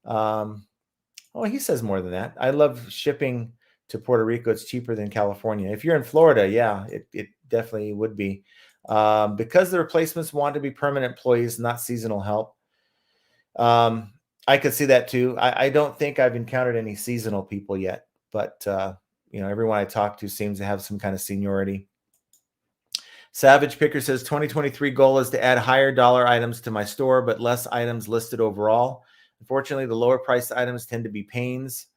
Oh, he says more than that. I love shipping to Puerto Rico. It's cheaper than California. If you're in Florida, yeah, it definitely would be. Because the replacements want to be permanent employees, not seasonal help. I could see that too. I don't think I've encountered any seasonal people yet, but everyone I talk to seems to have some kind of seniority. Savage Picker says 2023 goal is to add higher dollar items to my store, but less items listed overall. Unfortunately, the lower priced items tend to be pains,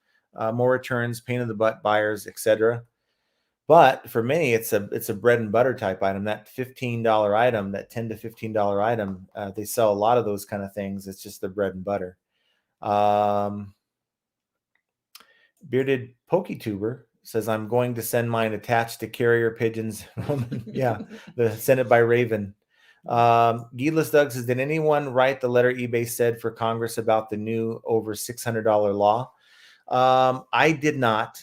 more returns, pain in the butt buyers, etc. But for many, it's a bread and butter type item. That $15 item, that $10 to $15 item, they sell a lot of those kind of things. It's just the bread and butter. Bearded PokeTuber says, I'm going to send mine attached to carrier pigeons. Yeah, send it by Raven. Geedless Doug says, did anyone write the letter eBay said for Congress about the new over $600 law? I did not.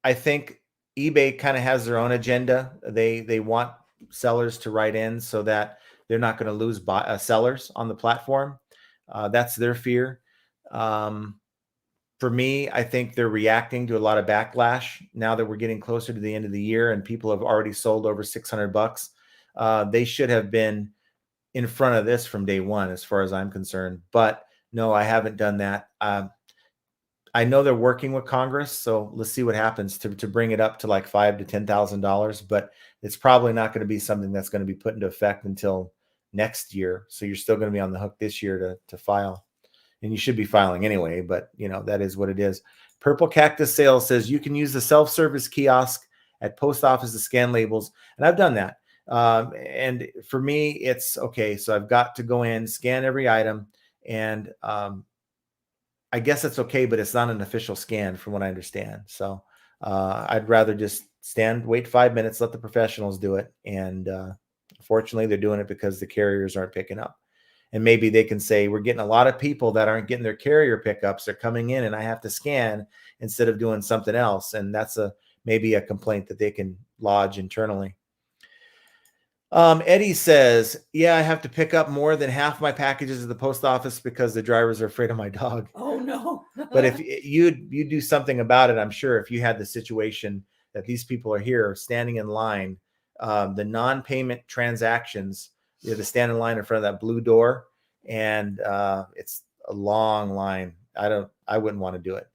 I think eBay kind of has their own agenda. They want sellers to write in so that they're not going to lose sellers on the platform. That's their fear. For me, I think they're reacting to a lot of backlash now that we're getting closer to the end of the year and people have already sold over $600. They should have been in front of this from day one, as far as I'm concerned. But no, I haven't done that. I know they're working with Congress, so let's see what happens to bring it up to like $5,000 to $10,000. But it's probably not going to be something that's going to be put into effect until next year. So you're still going to be on the hook this year to file. And you should be filing anyway, but that is what it is. Purple Cactus Sales says you can use the self-service kiosk at post office to scan labels. And I've done that. And for me, it's okay. So I've got to go in, scan every item. And I guess it's okay, but it's not an official scan from what I understand. So I'd rather just wait 5 minutes, let the professionals do it. And fortunately, they're doing it because the carriers aren't picking up. And maybe they can say, we're getting a lot of people that aren't getting their carrier pickups. They're coming in and I have to scan instead of doing something else. And that's maybe a complaint that they can lodge internally. Eddie says, yeah, I have to pick up more than half my packages at the post office because the drivers are afraid of my dog. Oh, no. But if you do something about it, I'm sure if you had the situation that these people are here standing in line, the non-payment transactions, you have to stand in line in front of that blue door, and it's a long line. I wouldn't want to do it.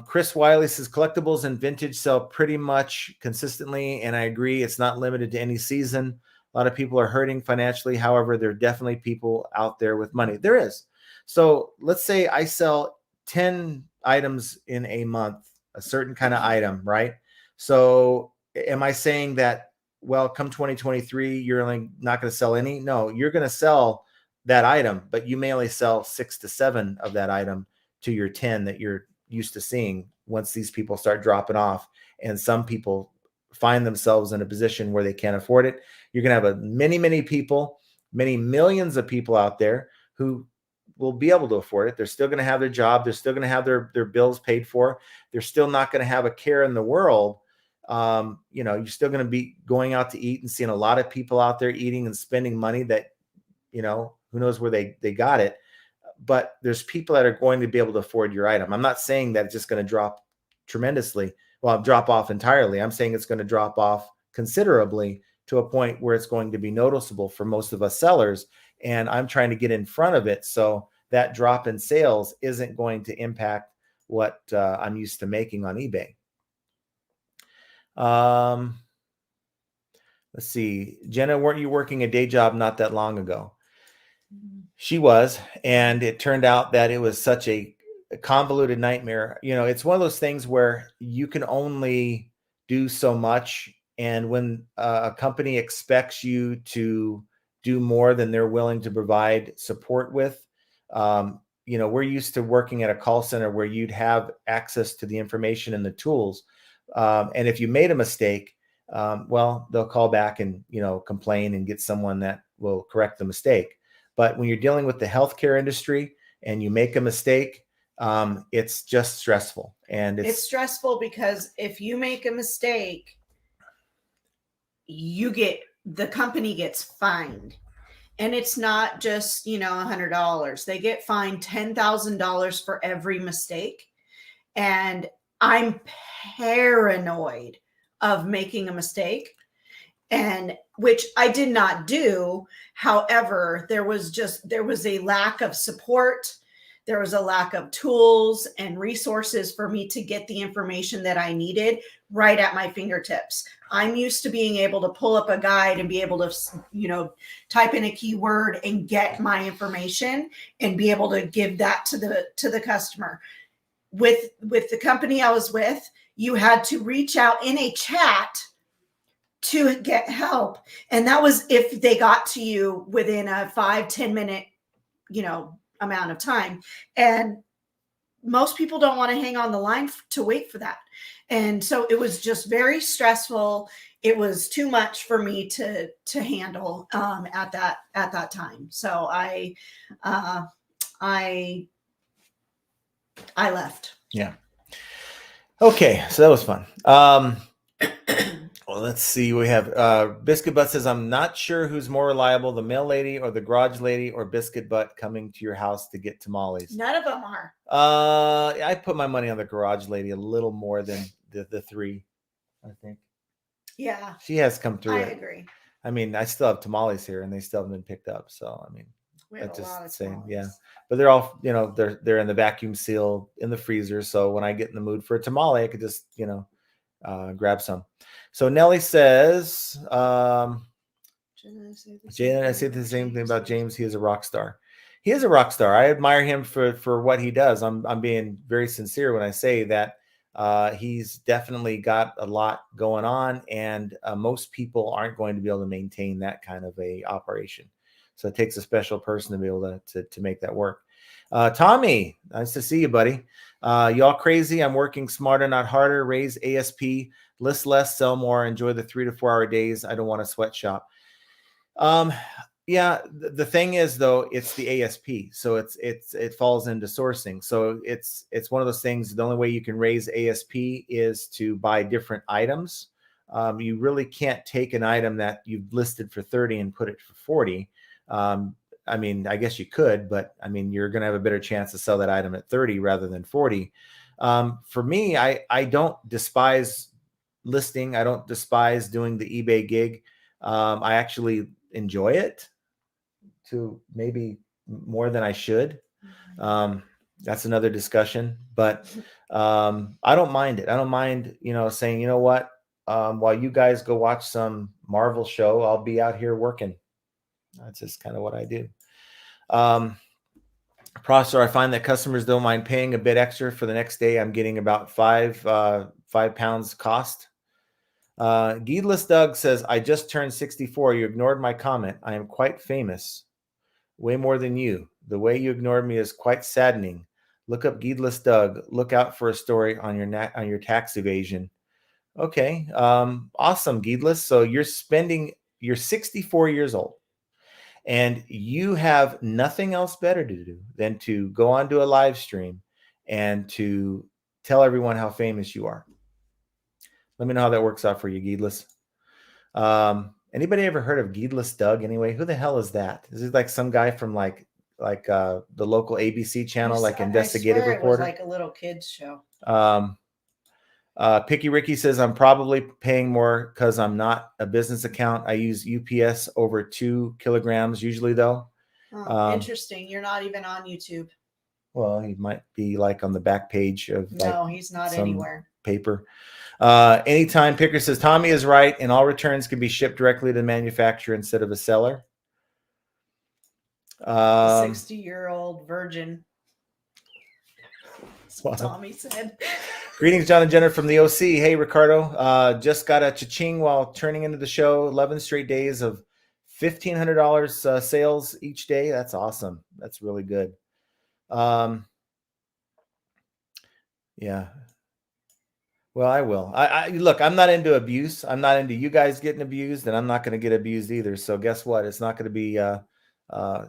Chris Wiley says collectibles and vintage sell pretty much consistently, and I agree it's not limited to any season. A lot of people are hurting financially. However, there are definitely people out there with money. There is. So let's say I sell 10 items in a month, a certain kind of item, right? So am I saying that, well, come 2023, you're only not going to sell any? No, you're going to sell that item, but you may only sell 6 to 7 of that item to your 10 that you're used to seeing once these people start dropping off. And some people find themselves in a position where they can't afford it. You're going to have many people, many millions of people out there who will be able to afford it. They're still going to have their job. They're still going to have their bills paid for. They're still not going to have a care in the world. You're still going to be going out to eat and seeing a lot of people out there eating and spending money that, who knows where they got it. But there's people that are going to be able to afford your item. I'm not saying that it's just going to drop tremendously. Well, drop off entirely. I'm saying it's going to drop off considerably to a point where it's going to be noticeable for most of us sellers. And I'm trying to get in front of it so that drop in sales isn't going to impact what I'm used to making on eBay. Let's see. Jenna, weren't you working a day job not that long ago? She was, and it turned out that it was such a convoluted nightmare. You know, it's one of those things where you can only do so much, and when a company expects you to do more than they're willing to provide support with, you know, we're used to working at a call center where you'd have access to the information and the tools, and if you made a mistake, well, they'll call back and, you know, complain and get someone that will correct the mistake. But when you're dealing with the healthcare industry and you make a mistake, it's just stressful. And it's stressful because if you make a mistake, the company gets fined. And it's not just, you know, $100. They get fined $10,000 for every mistake. And I'm paranoid of making a mistake, and which I did not do. However, there was a lack of support. There was a lack of tools and resources for me to get the information that I needed right at my fingertips. I'm used to being able to pull up a guide and be able to, you know, type in a keyword and get my information and be able to give that to the customer. With the company I was with, you had to reach out in a chat to get help. And that was if they got to you within a 5-10 minute, you know, amount of time. And most people don't want to hang on the line to wait for that. And so it was just very stressful. It was too much for me to handle at that time. So I left. Yeah. Okay, so that was fun. Well, let's see. We have Biscuit Butt says, I'm not sure who's more reliable, the mail lady or the garage lady or Biscuit Butt coming to your house to get tamales. None of them are. I put my money on the garage lady a little more than the three, I think. Yeah. She has come through. I agree. I mean, I still have tamales here and they still haven't been picked up. So, I mean, we have a lot of saying, tamales. yeah. But they're all, you know, they're in the vacuum seal in the freezer. So when I get in the mood for a tamale, I could just, you know, grab some. So Nellie says, Jalen, I say the same thing about James. He is a rock star. He is a rock star. I admire him for what he does. I'm being very sincere when I say that he's definitely got a lot going on, and most people aren't going to be able to maintain that kind of a operation. So it takes a special person to be able to make that work. Tommy, nice to see you, buddy. Y'all crazy. I'm working smarter, not harder. Raise ASP, list less, sell more, enjoy the 3 to 4 hour days. I don't want a sweatshop. Yeah, the thing is though, it's the ASP. So it falls into sourcing. So it's one of those things. The only way you can raise ASP is to buy different items. You really can't take an item that you've listed for 30 and put it for 40. I mean, I guess you could, but I mean, you're going to have a better chance to sell that item at 30 rather than 40. For me, I don't despise listing. I don't despise doing the eBay gig. I actually enjoy it to maybe more than I should. That's another discussion, but I don't mind it. I don't mind, you know, saying, you know what, while you guys go watch some Marvel show, I'll be out here working. That's just kind of what I do. Processor, I find that customers don't mind paying a bit extra for the next day. I'm getting about 5 pounds cost. Geedless Doug says, I just turned 64. You ignored my comment. I am quite famous. Way more than you. The way you ignored me is quite saddening. Look up Geedless Doug. Look out for a story on your tax evasion. Okay. Awesome, Geedless. So you're 64 years old. And you have nothing else better to do than to go onto a live stream and to tell everyone how famous you are. Let me know how that works out for you, Geedless. Anybody ever heard of Geedless Doug anyway? Who the hell is that? Is it like some guy from like the local ABC channel, like investigative reporter? It was like a little kids show. Picky Ricky says, I'm probably paying more because I'm not a business account. I use UPS over 2 kilograms usually though. Interesting. You're not even on YouTube. Well, he might be like on the back page of No, he's not some anywhere. paper. Anytime Picker says Tommy is right, and all returns can be shipped directly to the manufacturer instead of a seller. 60-year-old virgin. That's what Wow. Tommy said. Greetings, John and Jenna from the OC. Hey, Ricardo. Just got a cha-ching while turning into the show. 11 straight days of $1,500 sales each day. That's awesome. That's really good. Yeah. Well, I will. I look, I'm not into abuse. I'm not into you guys getting abused, and I'm not going to get abused either. So guess what? It's not going to be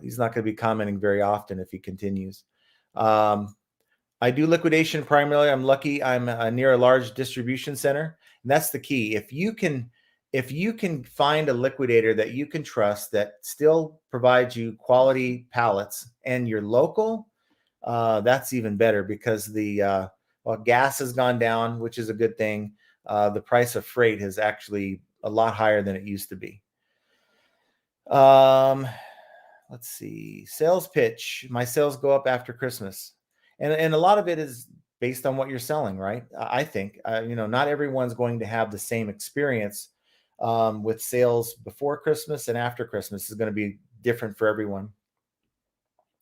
he's not going to be commenting very often if he continues. I do liquidation primarily. I'm lucky I'm near a large distribution center, and that's the key. If you can find a liquidator that you can trust that still provides you quality pallets and you're local, that's even better, because the well, gas has gone down, which is a good thing. The price of freight is actually a lot higher than it used to be. Let's see. Sales pitch. My sales go up after Christmas. And a lot of it is based on what you're selling, right? I think, not everyone's going to have the same experience with sales before Christmas and after Christmas. Is going to be different for everyone.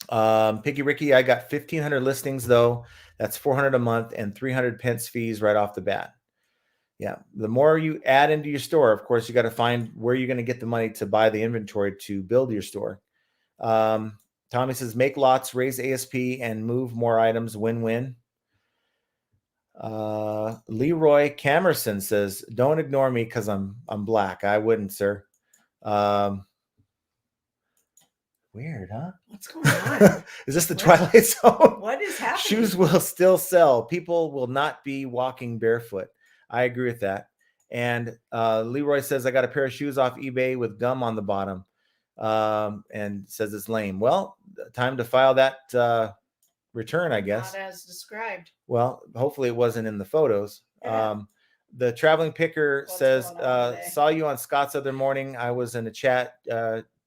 Piggy Ricky, I got 1,500 listings though. That's 400 a month and 300 pence fees right off the bat. Yeah. The more you add into your store, of course, you got to find where you're going to get the money to buy the inventory to build your store. Tommy says, make lots, raise ASP, and move more items. Win-win. Leroy Camerson says, don't ignore me because I'm black. I wouldn't, sir. Weird, huh? What's going on? Is this the Twilight Zone? What is happening? Shoes will still sell. People will not be walking barefoot. I agree with that. And Leroy says, I got a pair of shoes off eBay with gum on the bottom, and says it's lame. Well, time to file that return, I guess. Not as described. Well, hopefully it wasn't in the photos. Yeah. The traveling picker says, saw you on Scott's other morning. I was in a chat.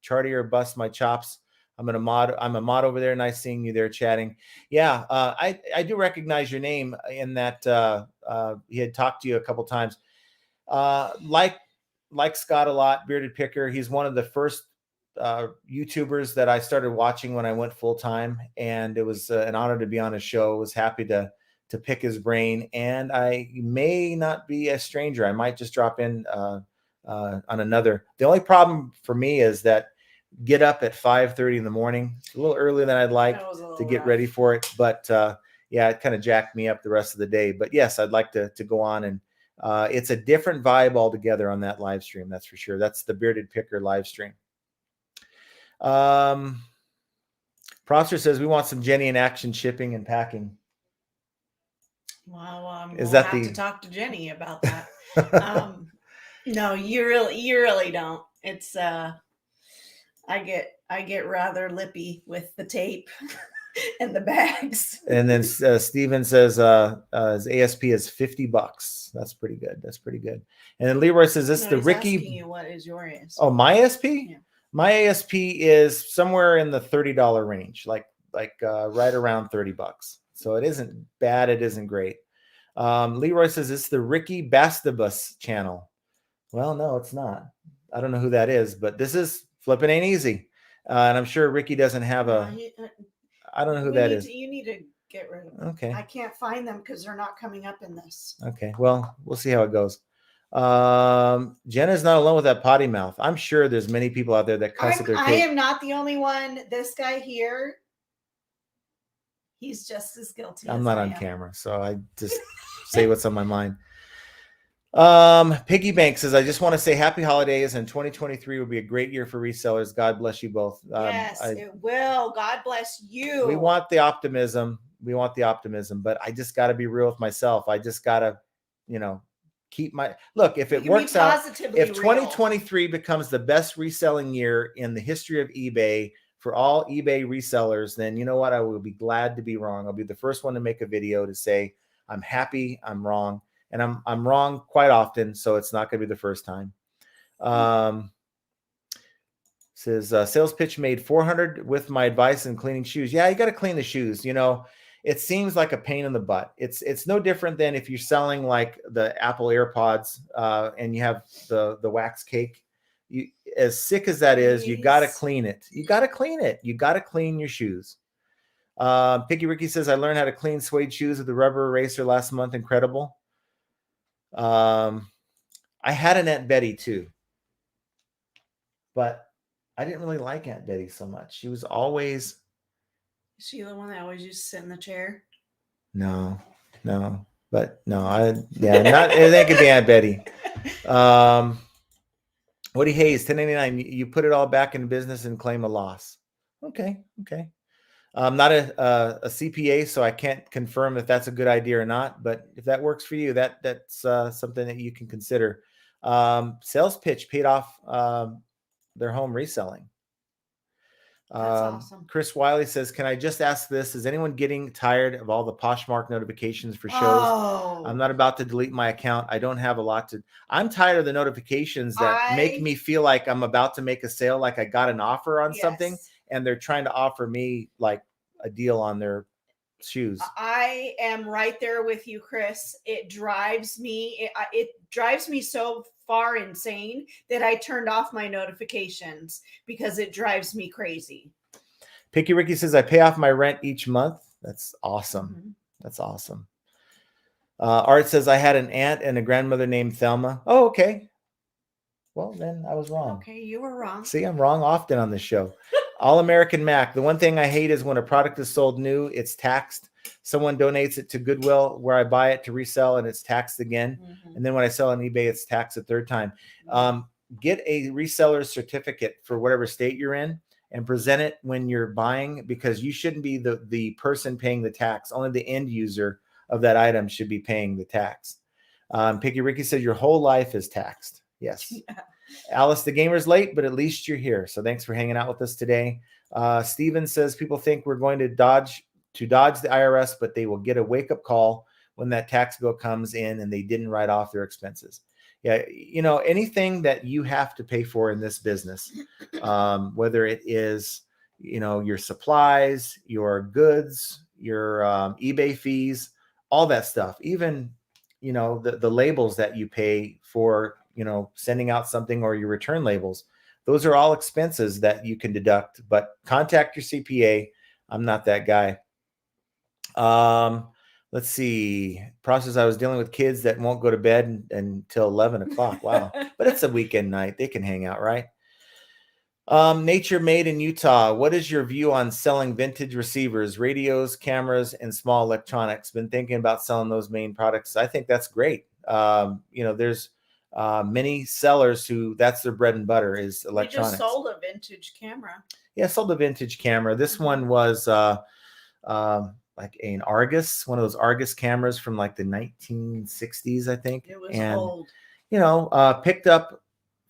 Chartier bust my chops. I'm a mod over there. Nice seeing you there chatting. Yeah, I do recognize your name in that he had talked to you a couple times. Like Scott a lot, Bearded Picker. He's one of the first YouTubers that I started watching when I went full time, and it was an honor to be on his show. I was happy to pick his brain, and I may not be a stranger. I might just drop in on another. The only problem for me is that get up at 5:30 in the morning. It's a little earlier than I'd like to get ready for it, but yeah, it kind of jacked me up the rest of the day. But yes, I'd like to go on, and it's a different vibe altogether on that live stream. That's for sure. That's the Bearded Picker live stream. Prosper says we want some Jenny in action shipping and packing. Well, Is we'll that have to talk to Jenny about that. No, you really don't. It's I get rather lippy with the tape and the bags. And then Steven says his ASP is $50. That's pretty good. That's pretty good. And then Leroy says this the Ricky. Asking you, what is your ASP? Oh, my ASP? Yeah. My ASP is somewhere in the $30 range, like right around $30. So it isn't bad. It isn't great. Leroy says it's the Ricky Bastabus channel. Well, no, it's not. I don't know who that is, but this is Flippin' Ain't Easy. And I'm sure Ricky doesn't have I don't know who that is. You need to get rid of them. Okay. I can't find them because they're not coming up in this. Okay. Well, we'll see how it goes. Jenna's not alone with that potty mouth. I'm sure there's many people out there that cuss at their tape. I am not the only one. This guy here, he's just as guilty. I'm not on camera, so I just say what's on my mind. Piggy Bank says, I just want to say happy holidays, and 2023 will be a great year for resellers. God bless you both. Yes, it will. God bless you. We want the optimism. But I just got to be real with myself. I just got to, keep my look. If it works out, if 2023 becomes the best reselling year in the history of eBay for all eBay resellers, then you know what? I will be glad to be wrong. I'll be the first one to make a video to say I'm happy I'm wrong. And I'm wrong quite often, so it's not going to be the first time. Says sales pitch made 400 with my advice in cleaning shoes. Yeah, you got to clean the shoes. You know, it seems like a pain in the butt. It's no different than if you're selling like the Apple AirPods and you have the wax cake. You, as sick as that is, you got to clean it. You got to clean it. You got to clean your shoes. Picky Ricky says, I learned how to clean suede shoes with the rubber eraser last month. Incredible. I had an Aunt Betty too, but I didn't really like Aunt Betty so much. She was always. Is she the one that always used to sit in the chair? No, but no, not. That could be Aunt Betty. Woody Hayes, 1099. You put it all back in business and claim a loss. Okay. I'm not a CPA, so I can't confirm if that's a good idea or not. But if that works for you, that's something that you can consider. Sales pitch paid off their home reselling. That's awesome. Chris Wiley says, can I just ask this? Is anyone getting tired of all the Poshmark notifications for shows? Oh. I'm not about to delete my account. I don't have a lot to. I'm tired of the notifications that make me feel like I'm about to make a sale, like I got an offer on something, and they're trying to offer me like a deal on their shoes. I am right there with you, Chris. It drives me. It drives me so far insane that I turned off my notifications because it drives me crazy. Picky Ricky says, I pay off my rent each month. That's awesome. Mm-hmm. That's awesome. Art says, I had an aunt and a grandmother named Thelma. Oh, okay. Well, then I was wrong. Okay, you were wrong. See, I'm wrong often on this show. All American Mac. The one thing I hate is when a product is sold new, it's taxed. Someone donates it to Goodwill where I buy it to resell and it's taxed again. Mm-hmm. And then when I sell on eBay, it's taxed a third time. Get a reseller certificate for whatever state you're in and present it when you're buying, because you shouldn't be the person paying the tax. Only the end user of that item should be paying the tax. Picky Ricky said your whole life is taxed. Yes. Yeah. Alice, the gamer's late, but at least you're here. So thanks for hanging out with us today. Steven says people think we're going to dodge the IRS, but they will get a wake-up call when that tax bill comes in and they didn't write off their expenses. Yeah, you know, anything that you have to pay for in this business, whether it is, you know, your supplies, your goods, your eBay fees, all that stuff, even, you know, the labels that you pay for, you know, sending out something, or your return labels, those are all expenses that you can deduct, but contact your CPA. I'm not that guy. Let's see. Process. I was dealing with kids that won't go to bed until 11 o'clock. Wow. But it's a weekend night. They can hang out, right? Nature Made in Utah. What is your view on selling vintage receivers, radios, cameras, and small electronics? Been thinking about selling those main products. I think that's great. You know, there's many sellers who that's their bread and butter is electronics. You just sold a vintage camera. Yeah, sold a vintage camera. This one was like an Argus, one of those Argus cameras from like the 1960s, I think. It was old. You know, picked up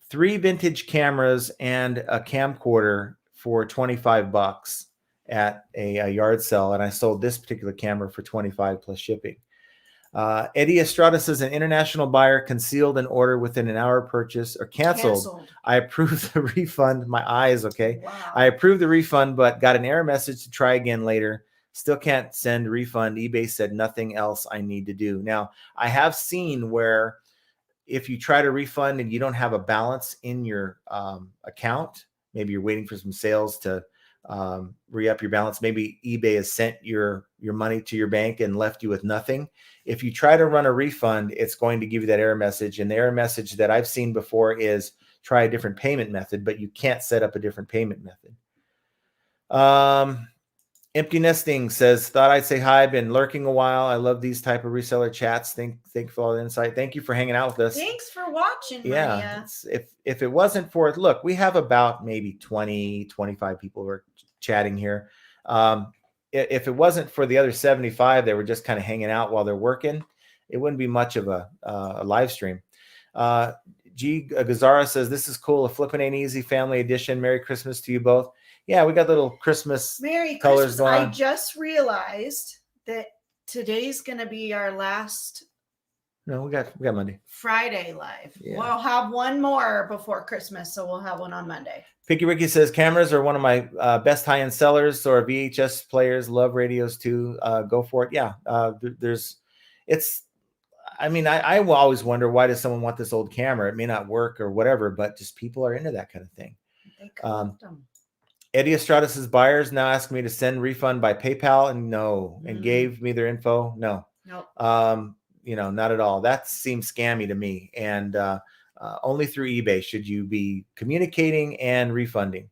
3 vintage cameras and a camcorder for $25 at a yard sale, and I sold this particular camera for $25 plus shipping. Eddie Estrada says an international buyer concealed an order within an hour purchase or canceled. I approved the refund. My eyes, okay. Wow. I approved the refund, but got an error message to try again later. Still can't send refund. eBay said nothing else I need to do. Now, I have seen where if you try to refund and you don't have a balance in your account, maybe you're waiting for some sales to re-up your balance. Maybe eBay has sent your money to your bank and left you with nothing. If you try to run a refund, it's going to give you that error message. And the error message that I've seen before is try a different payment method, but you can't set up a different payment method. Empty Nesting says, thought I'd say hi. Been lurking a while. I love these type of reseller chats. Thank you for all the insight. Thank you for hanging out with us. Thanks for watching. Yeah. If it wasn't for, look, we have about maybe 20, 25 people who are chatting here. If it wasn't for the other 75 that were just kind of hanging out while they're working, it wouldn't be much of a live stream. G. Gazara says, this is cool. A flippin' ain't easy family edition. Merry Christmas to you both. Yeah, we got little Christmas colors going on. I just realized that today's going to be our last No, we got Monday. Friday live. Yeah. We'll have one more before Christmas, so we'll have one on Monday. Picky Ricky says cameras are one of my best high-end sellers. So are VHS players. Love radios too. Go for it. Yeah. I mean, I will always wonder, why does someone want this old camera? It may not work or whatever, but just people are into that kind of thing. They collect them. Eddie Estrada says buyers now ask me to send refund by PayPal, and no, and gave me their info. No, nope. Not at all. That seems scammy to me. And only through eBay should you be communicating and refunding.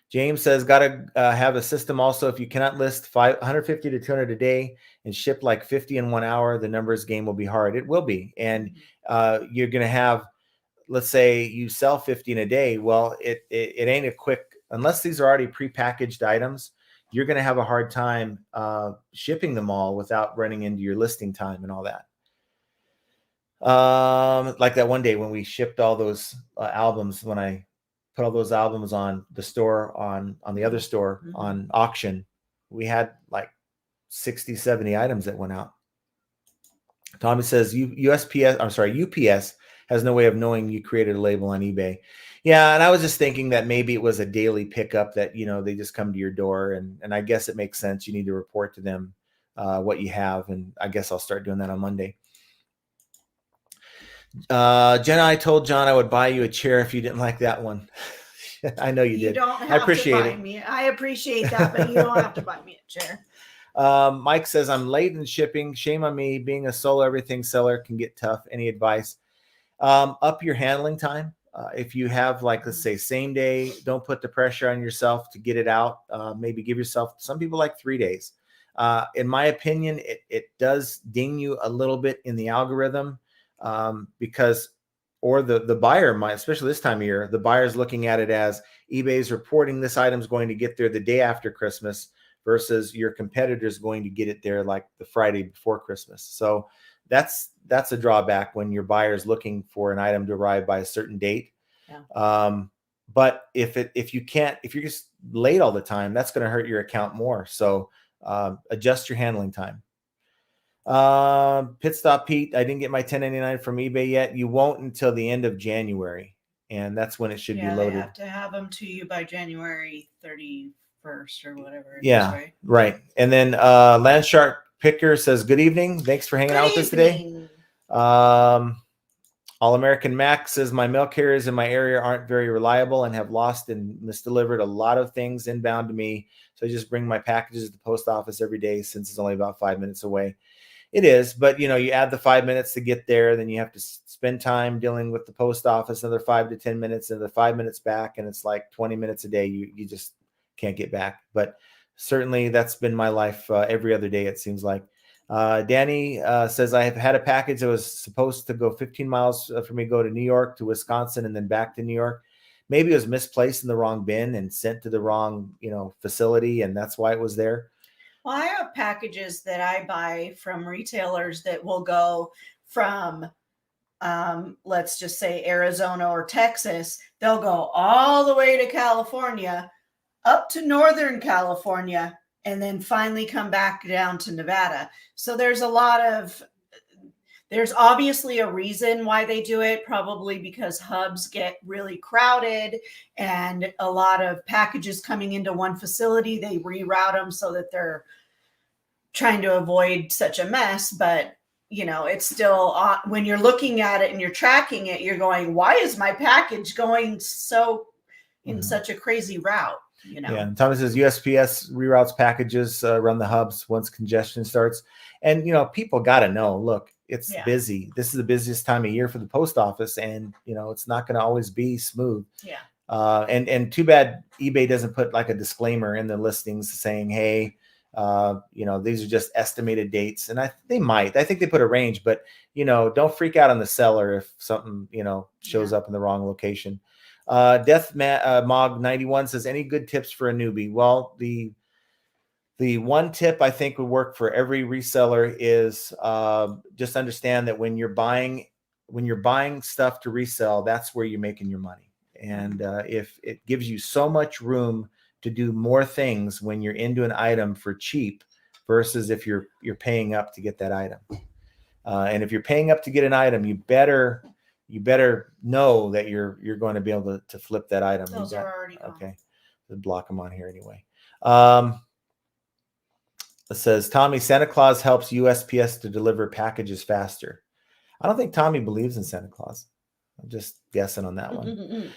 James says, got to have a system also. If you cannot list 150 to 200 a day and ship like 50 in 1 hour, the numbers game will be hard. It will be. And you're going to have, let's say you sell 50 in a day. Well, it ain't a quick, unless these are already prepackaged items, you're going to have a hard time shipping them all without running into your listing time and all that. Like that one day when we shipped all those albums, when I put all those albums on the store, on the other store on auction, we had like 60, 70 items that went out. Tommy says UPS has no way of knowing you created a label on eBay. Yeah, and I was just thinking that maybe it was a daily pickup that, they just come to your door, and I guess it makes sense. You need to report to them what you have, and I guess I'll start doing that on Monday. Jenna, I told John I would buy you a chair if you didn't like that one. I know you did. You don't have I appreciate to buy me. I appreciate that, but you don't have to buy me a chair. Mike says, I'm late in shipping. Shame on me. Being a solo everything seller can get tough. Any advice? Up your handling time. If you have, like, let's say same day, don't put the pressure on yourself to get it out. Maybe give yourself, some people like 3 days. In my opinion, it does ding you a little bit in the algorithm, because, or the buyer might, especially this time of year, the buyer's looking at it as eBay's reporting this item's going to get there the day after Christmas versus your competitor's going to get it there like the Friday before Christmas. So that's a drawback when your buyer's looking for an item to arrive by a certain date. Yeah. But if you're just late all the time, that's going to hurt your account more. So adjust your handling time. Pit Stop Pete, I didn't get my 1099 from eBay yet. You won't until the end of January, and that's when it should be loaded. They have to have them to you by January 31st or whatever. Yeah, right. And then Landshark Picker says, good evening. Thanks for hanging out with us today. All American Mac says, my mail carriers in my area aren't very reliable and have lost and misdelivered a lot of things inbound to me. So I just bring my packages to the post office every day since it's only about 5 minutes away. It is, but you add the 5 minutes to get there, then you have to spend time dealing with the post office, another 5 to 10 minutes, and the 5 minutes back, and it's like 20 minutes a day. You just can't get back. But certainly that's been my life every other day, it seems like. Danny says, I have had a package that was supposed to go 15 miles for me to go to New York to Wisconsin and then back to New York. Maybe it was misplaced in the wrong bin and sent to the wrong, facility, and that's why it was there. Well, I have packages that I buy from retailers that will go from, let's just say Arizona or Texas. They'll go all the way to California, up to Northern California, and then finally come back down to Nevada. So there's obviously a reason why they do it, probably because hubs get really crowded and a lot of packages coming into one facility, they reroute them so that they're trying to avoid such a mess. But, it's still, when you're looking at it and you're tracking it, you're going, why is my package going so in such a crazy route? Yeah, and Thomas says USPS reroutes packages around the hubs once congestion starts. And, people got to know, look, it's busy. This is the busiest time of year for the post office. And, it's not going to always be smooth. Yeah. And too bad eBay doesn't put like a disclaimer in the listings saying, hey, these are just estimated dates. And they might. I think they put a range, but, don't freak out on the seller if something, shows up in the wrong location. Mog 91 says, any good tips for a newbie? Well, the one tip I think would work for every reseller is just understand that when you're buying stuff to resell, that's where you're making your money. And if it gives you so much room to do more things when you're into an item for cheap versus if you're paying up to get that item. And if you're paying up to get an item, you better know that you're going to be able to flip that item. Those are already gone. Okay. Let's block them on here anyway. It says, Tommy, Santa Claus helps USPS to deliver packages faster. I don't think Tommy believes in Santa Claus. I'm just guessing on that one.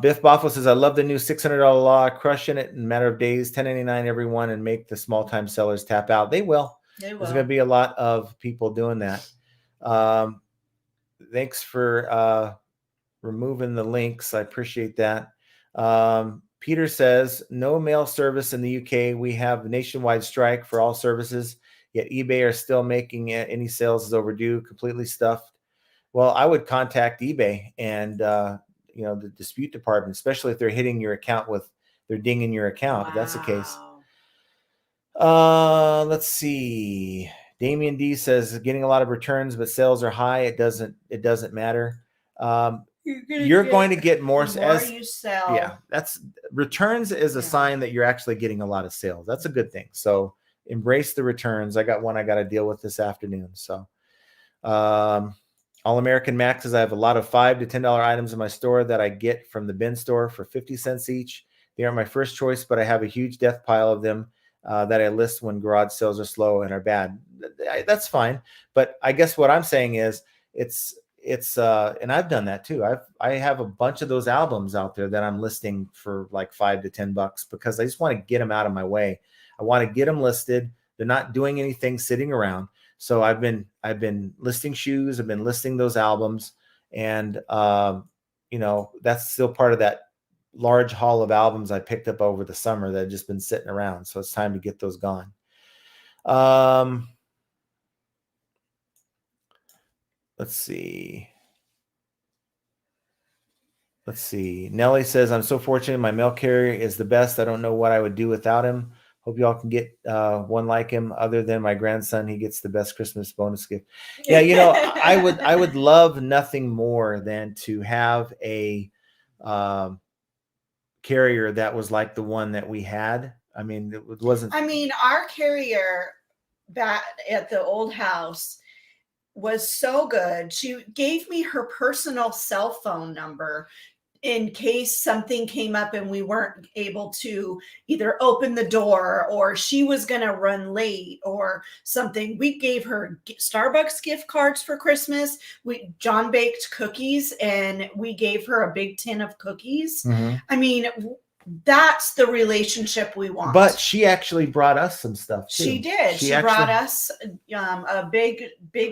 Biff Boffo says, I love the new $600 law, crushing it in a matter of days, 1099 everyone, and make the small time sellers tap out. They will. There's going to be a lot of people doing that. Thanks for removing the links. I appreciate that. Peter says, no mail service in the UK. We have a nationwide strike for all services, yet eBay are still making it. Any sales is overdue, completely stuffed. Well, I would contact eBay and, the dispute department, especially if they're hitting your account they're dinging your account. Wow. If that's the case. Let's see. Damian D says, getting a lot of returns, but sales are high. It doesn't matter. You're going to get more as you sell. Yeah, that's returns is a sign that you're actually getting a lot of sales. That's a good thing. So embrace the returns. I got one I got to deal with this afternoon. So, All American Max says, I have a lot of $5 to $10 items in my store that I get from the bin store for 50 cents each. They aren't my first choice, but I have a huge death pile of them that I list when garage sales are slow and are bad. That's fine. But I guess what I'm saying is it's and I've done that too. I have a bunch of those albums out there that I'm listing for like $5 to $10 because I just want to get them out of my way. I want to get them listed. They're not doing anything sitting around. So I've been listing shoes. I've been listing those albums, and that's still part of that large haul of albums I picked up over the summer that have just been sitting around. So it's time to get those gone. Let's see. Nellie says, I'm so fortunate. My mail carrier is the best. I don't know what I would do without him. Hope y'all can get one like him. Other than my grandson, he gets the best Christmas bonus gift. Yeah, I would love nothing more than to have a carrier that was like the one that we had. I mean, it wasn't. I mean, our carrier back at the old house was so good. She gave me her personal cell phone number in case something came up and we weren't able to either open the door or she was going to run late or something. We gave her Starbucks gift cards for Christmas. John baked cookies and we gave her a big tin of cookies. Mm-hmm. I mean, that's the relationship we want. But she actually brought us some stuff too. She did. She brought us a big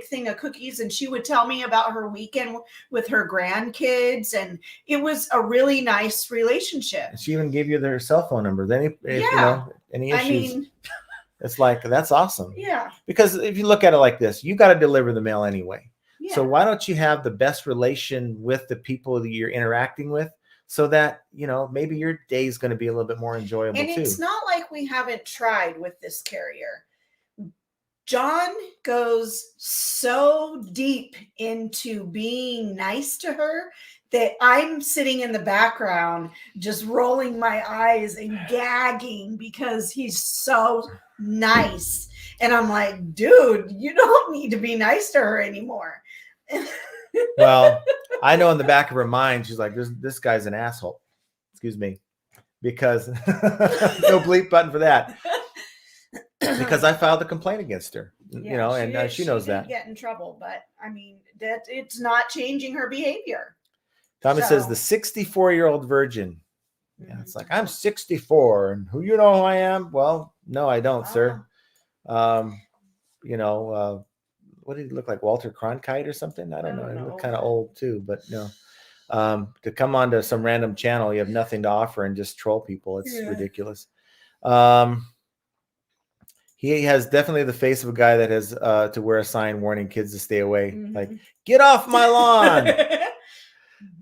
thing of cookies, and she would tell me about her weekend with her grandkids, and it was a really nice relationship. She even gave you their cell phone number. Then, any issues? I mean, it's like, that's awesome. Yeah. Because if you look at it like this, you got to deliver the mail anyway. Yeah. So why don't you have the best relation with the people that you're interacting with? So that, maybe your day is going to be a little bit more enjoyable too. And it's not like we haven't tried with this carrier. John goes so deep into being nice to her that I'm sitting in the background just rolling my eyes and gagging because he's so nice. And I'm like, dude, you don't need to be nice to her anymore. Well, I know in the back of her mind, she's like, this guy's an asshole. Excuse me. Because no bleep button for that. Because I filed a complaint against her, and she knows that. Get in trouble, but I mean, that it's not changing her behavior. Thomas says the 64-year-old virgin. Yeah, it's like, I'm 64 and who I am? Well, no, I don't, sir. What did he look like? Walter Cronkite or something? I don't know. He looked kind of old too, but no. To come onto some random channel, you have nothing to offer and just troll people. It's ridiculous. He has definitely the face of a guy that has to wear a sign warning kids to stay away. Mm-hmm. Like, get off my lawn.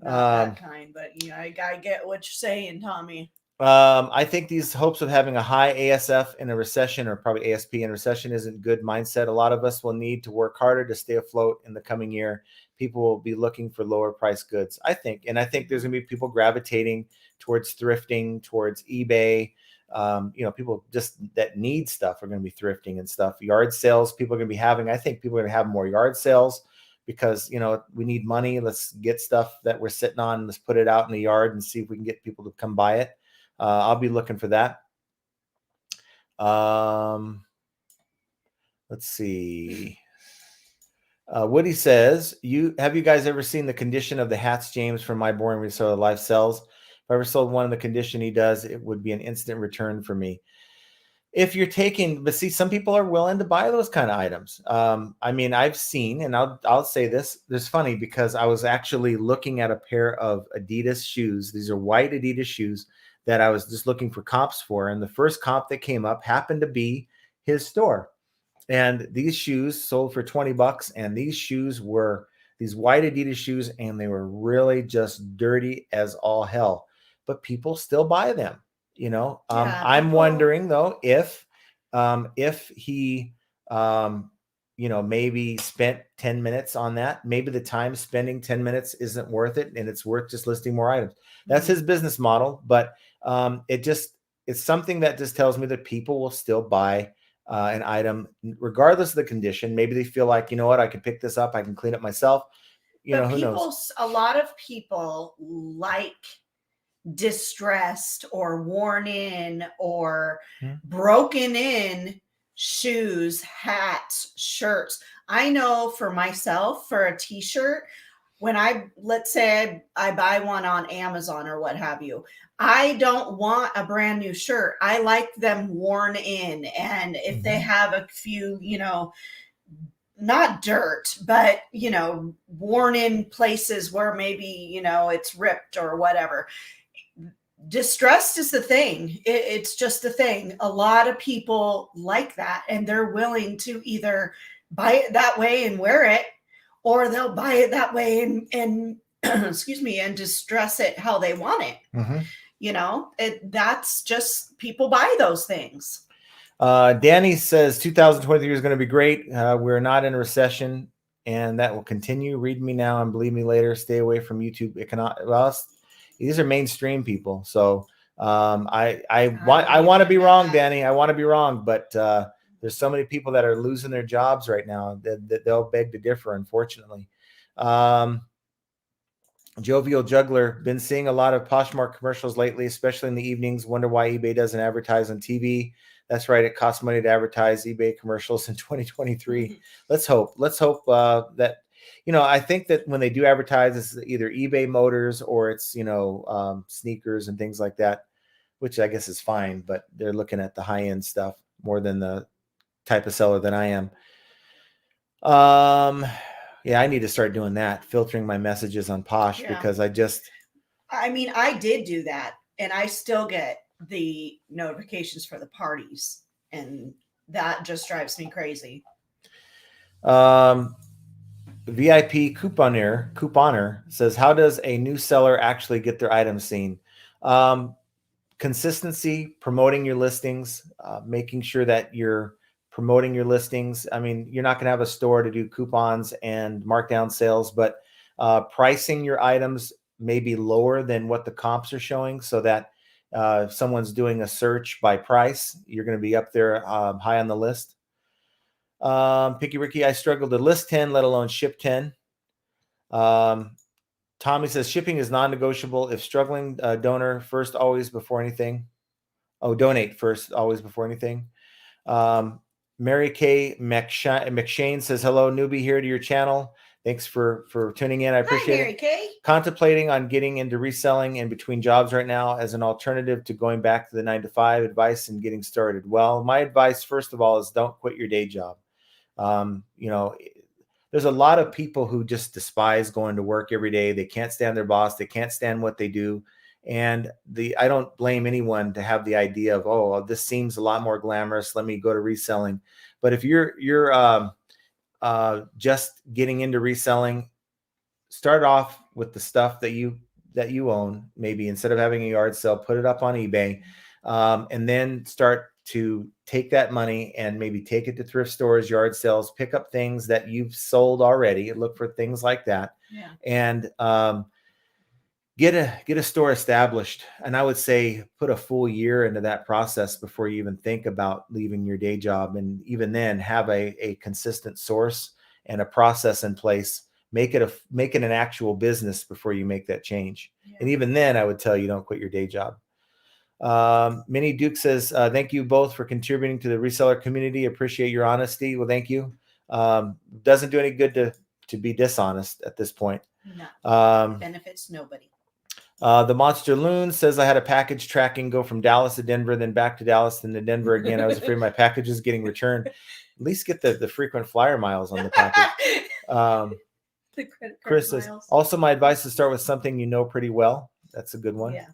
Not that kind, but I get what you're saying, Tommy. I think these hopes of having a high ASF in a recession, or probably ASP in a recession, isn't good mindset. A lot of us will need to work harder to stay afloat in the coming year. People will be looking for lower price goods, I think. And I think there's going to be people gravitating towards thrifting, towards eBay, People just that need stuff are going to be thrifting and stuff. Yard sales, people are going to be having. I think people are going to have more yard sales because we need money. Let's get stuff that we're sitting on. Let's put it out in the yard and see if we can get people to come buy it. I'll be looking for that. Let's see. Woody says, have you guys ever seen the condition of the hats James from My Boring Reseller Life sells? If I ever sold one in the condition he does, it would be an instant return for me. If you're but see, some people are willing to buy those kind of items. I've seen, and I'll say this, it's funny because I was actually looking at a pair of Adidas shoes. These are white Adidas shoes that I was just looking for comps for. And the first comp that came up happened to be his store. And these shoes sold for $20. And these shoes were these white Adidas shoes, and they were really just dirty as all hell. But people still buy them. I'm wondering though if he maybe spent 10 minutes on that. Maybe the time spending 10 minutes isn't worth it, and it's worth just listing more items. That's his business model, but it's something that just tells me that people will still buy an item regardless of the condition. Maybe they feel like, I can pick this up, I can clean it myself. Who knows? A lot of people like distressed or worn in or broken in shoes, hats, shirts. I know for myself, for a t-shirt, when let's say I buy one on Amazon or what have you, I don't want a brand new shirt. I like them worn in. And if they have a few, not dirt, but, worn in places where maybe, it's ripped or whatever. Distressed is the thing. It's just a thing. A lot of people like that, and they're willing to either buy it that way and wear it, or they'll buy it that way and excuse me, and distress it how they want it. That's just, people buy those things. Danny says 2023 is going to be great. We're not in a recession, and that will continue. Read me now and believe me later. Stay away from YouTube. These are mainstream people. So I want to be wrong, Danny. I want to be wrong, but there's so many people that are losing their jobs right now that they'll beg to differ, unfortunately. Jovial Juggler, been seeing a lot of Poshmark commercials lately, especially in the evenings. Wonder why eBay doesn't advertise on TV. That's right. It costs money to advertise eBay commercials in 2023. Let's hope that, I think that when they do advertise, it's either eBay Motors or it's, sneakers and things like that, which I guess is fine, but they're looking at the high end stuff more than the type of seller that I am. Yeah, I need to start doing that, filtering my messages on Posh, because I did do that, and I still get the notifications for the parties, and that just drives me crazy. VIP couponer says, how does a new seller actually get their items seen? Consistency, promoting your listings, making sure that you're promoting your listings. You're not going to have a store to do coupons and markdown sales, but pricing your items may be lower than what the comps are showing, so that if someone's doing a search by price, you're going to be up there high on the list. Picky Ricky, I struggle to list 10, let alone ship 10. Tommy says shipping is non-negotiable. If struggling, donor first, always before anything. Donate first, always before anything. Mary Kay McShane says, hello, newbie here to your channel. Thanks for tuning in. I appreciate Mary Kay. Contemplating on getting into reselling in between jobs right now as an alternative to going back to the 9-to-5. Advice and getting started. Well, my advice, first of all, is don't quit your day job. There's a lot of people who just despise going to work every day. They can't stand their boss. They can't stand what they do. And I don't blame anyone to have the idea of, oh, this seems a lot more glamorous, let me go to reselling. But if you're just getting into reselling, start off with the stuff that you own. Maybe instead of having a yard sale, put it up on eBay, and then start to take that money and maybe take it to thrift stores, yard sales, pick up things that you've sold already, and look for things like that. Yeah. And get a store established. And I would say put a full year into that process before you even think about leaving your day job. And even then have a consistent source and a process in place. Make it an actual business before you make that change. Yeah. And even then I would tell you, don't quit your day job. Minnie Duke says, thank you both for contributing to the reseller community. Appreciate your honesty. Well, thank you. Doesn't do any good to be dishonest at this point. No. Benefits nobody. The Monster Loon says, I had a package tracking go from Dallas to Denver, then back to Dallas, then to Denver again. I was afraid my package was getting returned. At least get the frequent flyer miles on the package. The credit card Chris miles. says, also my advice is start with something you know pretty well. That's a good one. Yeah.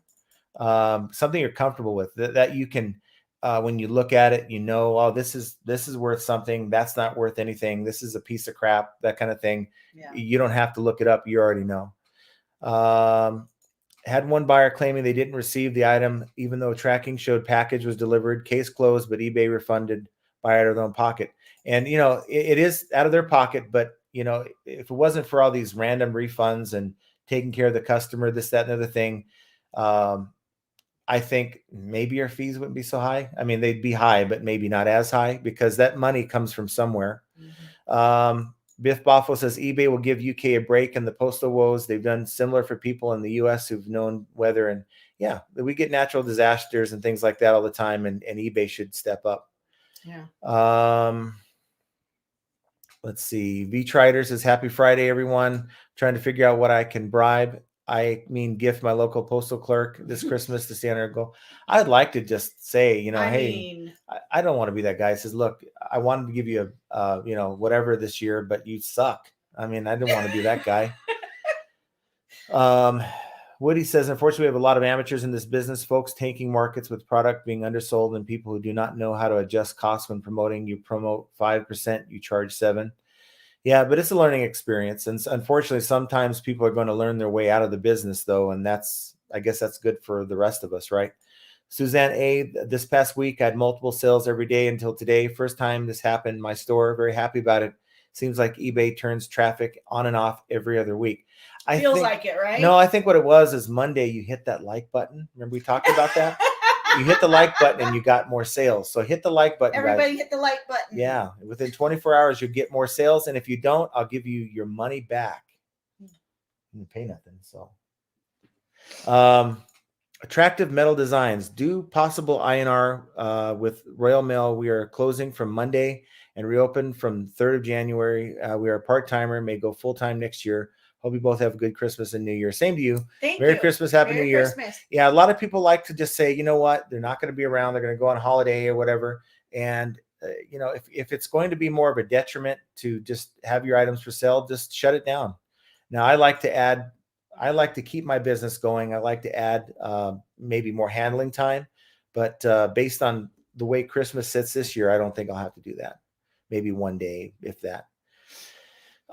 Something you're comfortable with that you can, when you look at it, you know, oh, this is worth something. That's not worth anything. This is a piece of crap, that kind of thing. Yeah. You don't have to look it up. You already know. Had one buyer claiming they didn't receive the item, even though tracking showed package was delivered, case closed, but eBay refunded buyer out of their own pocket. And, you know, it is out of their pocket, but, you know, if it wasn't for all these random refunds and taking care of the customer, this, that, and the other thing, I think maybe your fees wouldn't be so high. I mean, they'd be high, but maybe not as high because that money comes from somewhere. Mm-hmm. Biff Boffo says eBay will give UK a break in the postal woes. They've done similar for people in the US who've known weather. And yeah, we get natural disasters and things like that all the time. And eBay should step up. Yeah. Let's see. V Triders says happy Friday, everyone. Trying to figure out what I can bribe. I mean, gift my local postal clerk this Christmas to stay on our goal. I'd like to just say, you know, I don't want to be that guy who says, look, I wanted to give you a, you know, whatever this year, but you suck. I mean, I didn't want to be that guy. Woody says, unfortunately, we have a lot of amateurs in this business, folks taking markets with product being undersold and people who do not know how to adjust costs when promoting. You promote 5%, you charge 7%. Yeah, but it's a learning experience. And unfortunately, sometimes people are going to learn their way out of the business, though. And I guess that's good for the rest of us, right? Suzanne A., this past week, I had multiple sales every day until today. First time this happened in my store. Very happy about it. Seems like eBay turns traffic on and off every other week. Feels like it, right? No, I think what it was is Monday, you hit that like button. Remember we talked about that? You hit the like button and you got more sales. So hit the like button, Everybody guys. Hit the like button. Yeah. Within 24 hours, you'll get more sales. And if you don't, I'll give you your money back. You didn't pay nothing. So attractive metal designs. Do possible INR with Royal Mail. We are closing from Monday and reopen from 3rd of January. We are a part-timer, may go full-time next year. Hope you both have a good Christmas and New Year. Same to you. Merry Christmas, Happy New Year. Yeah, a lot of people like to just say, you know what, they're not going to be around. They're going to go on holiday or whatever. And, you know, if it's going to be more of a detriment to just have your items for sale, just shut it down. Now, I like to keep my business going. I like to add maybe more handling time. But based on the way Christmas sits this year, I don't think I'll have to do that. Maybe one day, if that.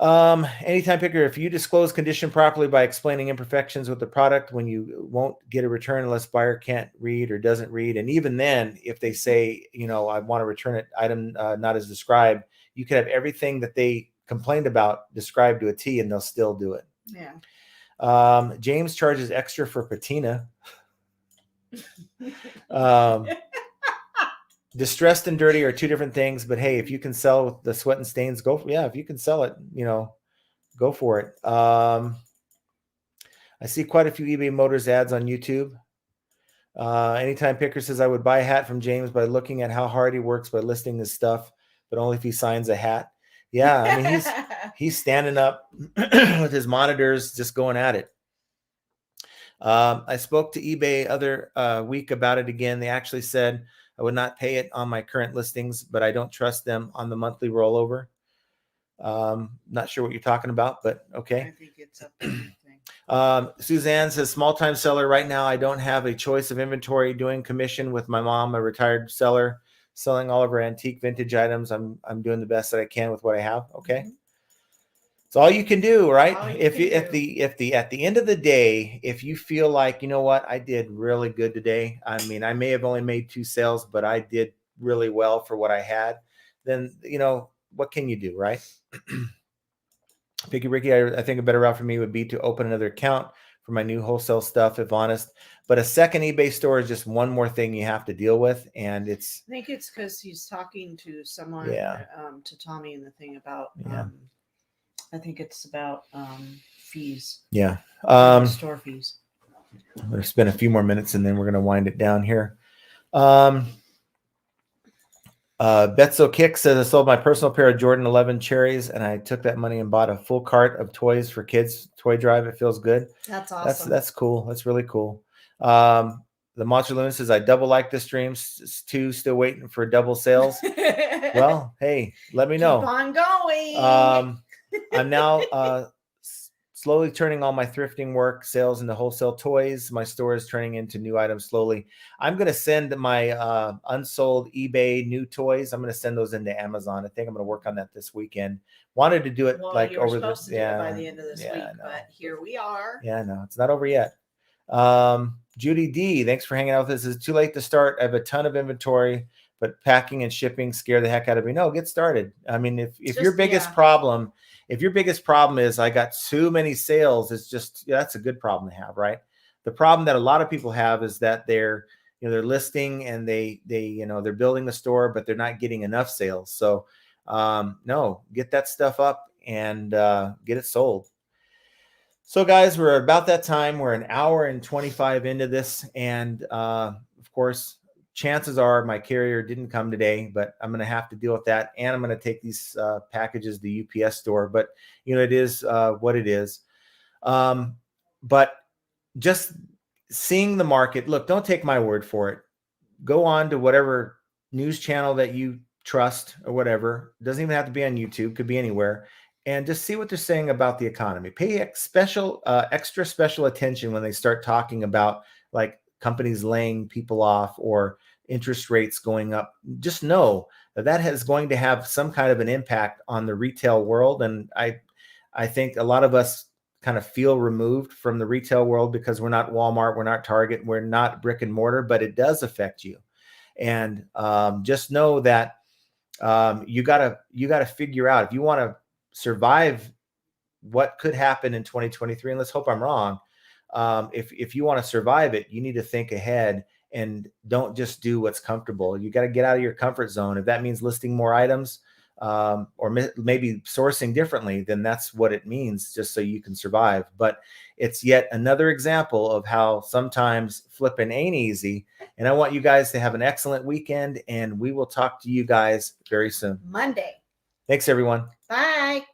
Anytime picker, if you disclose condition properly by explaining imperfections with the product, when you won't get a return unless buyer can't read or doesn't read. And even then, if they say, you know, I want to return it item not as described, you can have everything that they complained about described to a T and they'll still do it. Yeah. James charges extra for patina. Distressed and dirty are two different things, but hey, if you can sell with the sweat and stains, go for, yeah, if you can sell it, you know, go for it. I see quite a few eBay Motors ads on YouTube. Anytime Picker says I would buy a hat from James by looking at how hard he works by listing his stuff, but only if he signs a hat. Yeah, I mean he's standing up with his monitors, just going at it. I spoke to eBay other week about it again. They actually said I would not pay it on my current listings, but I don't trust them on the monthly rollover. Not sure what you're talking about, but okay. I think it's up there. Suzanne says, small time seller. Right now, I don't have a choice of inventory. Doing commission with my mom, a retired seller, selling all of her antique vintage items. I'm doing the best that I can with what I have. Okay. Mm-hmm. It's all you can do, right? At the end of the day, if you feel like, you know what, I did really good today. I mean, I may have only made 2 sales, but I did really well for what I had. Then, you know, what can you do, right? Picky Ricky, I think a better route for me would be to open another account for my new wholesale stuff, if honest. But a second eBay store is just one more thing you have to deal with. And it's, I think it's because he's talking to someone, to Tommy and the thing about, I think it's about fees. Yeah. Store fees. I'm going to spend a few more minutes and then we're going to wind it down here. Betso Kick says, I sold my personal pair of Jordan 11 cherries and I took that money and bought a full cart of toys for kids toy drive. It feels good. That's awesome. That's cool. That's really cool. The Monster Loon says, I double like the streams too. Still waiting for double sales. Well, hey, let me know. Keep on going. I'm now slowly turning all my thrifting work sales into wholesale toys. My store is turning into new items slowly. I'm going to send my unsold eBay new toys. I'm going to send those into Amazon. I think I'm going to work on that this weekend. Wanted to do it you were supposed to do it by the end of this week, but here we are. Yeah, no, it's not over yet. Judy D, thanks for hanging out with us. It's too late to start. I have a ton of inventory, but packing and shipping scare the heck out of me. No, get started. I mean, if your biggest problem, is I got too many sales, it's just, that's a good problem to have, right? The problem that a lot of people have is that they're listing and they're building the store, but they're not getting enough sales. So no, get that stuff up and get it sold. So guys, we're about that time. We're an hour and 25 into this. And of course, chances are my carrier didn't come today, but I'm going to have to deal with that. And I'm going to take these packages to the UPS store, but it is what it is. But just seeing the market, look, don't take my word for it. Go on to whatever news channel that you trust or whatever. It doesn't even have to be on YouTube, could be anywhere. And just see what they're saying about the economy. Pay extra special attention when they start talking about like companies laying people off or interest rates going up. Just know that is going to have some kind of an impact on the retail world. And I think a lot of us kind of feel removed from the retail world because we're not Walmart, we're not Target, we're not brick and mortar, but it does affect you. And just know that you gotta figure out if you want to survive what could happen in 2023, and let's hope I'm wrong. If you want to survive it, you need to think ahead and don't just do what's comfortable. You got to get out of your comfort zone. If that means listing more items or maybe sourcing differently, then that's what it means, just so you can survive. But it's yet another example of how sometimes flipping ain't easy. And I want you guys to have an excellent weekend, and we will talk to you guys very soon. Monday. Thanks, everyone. Bye.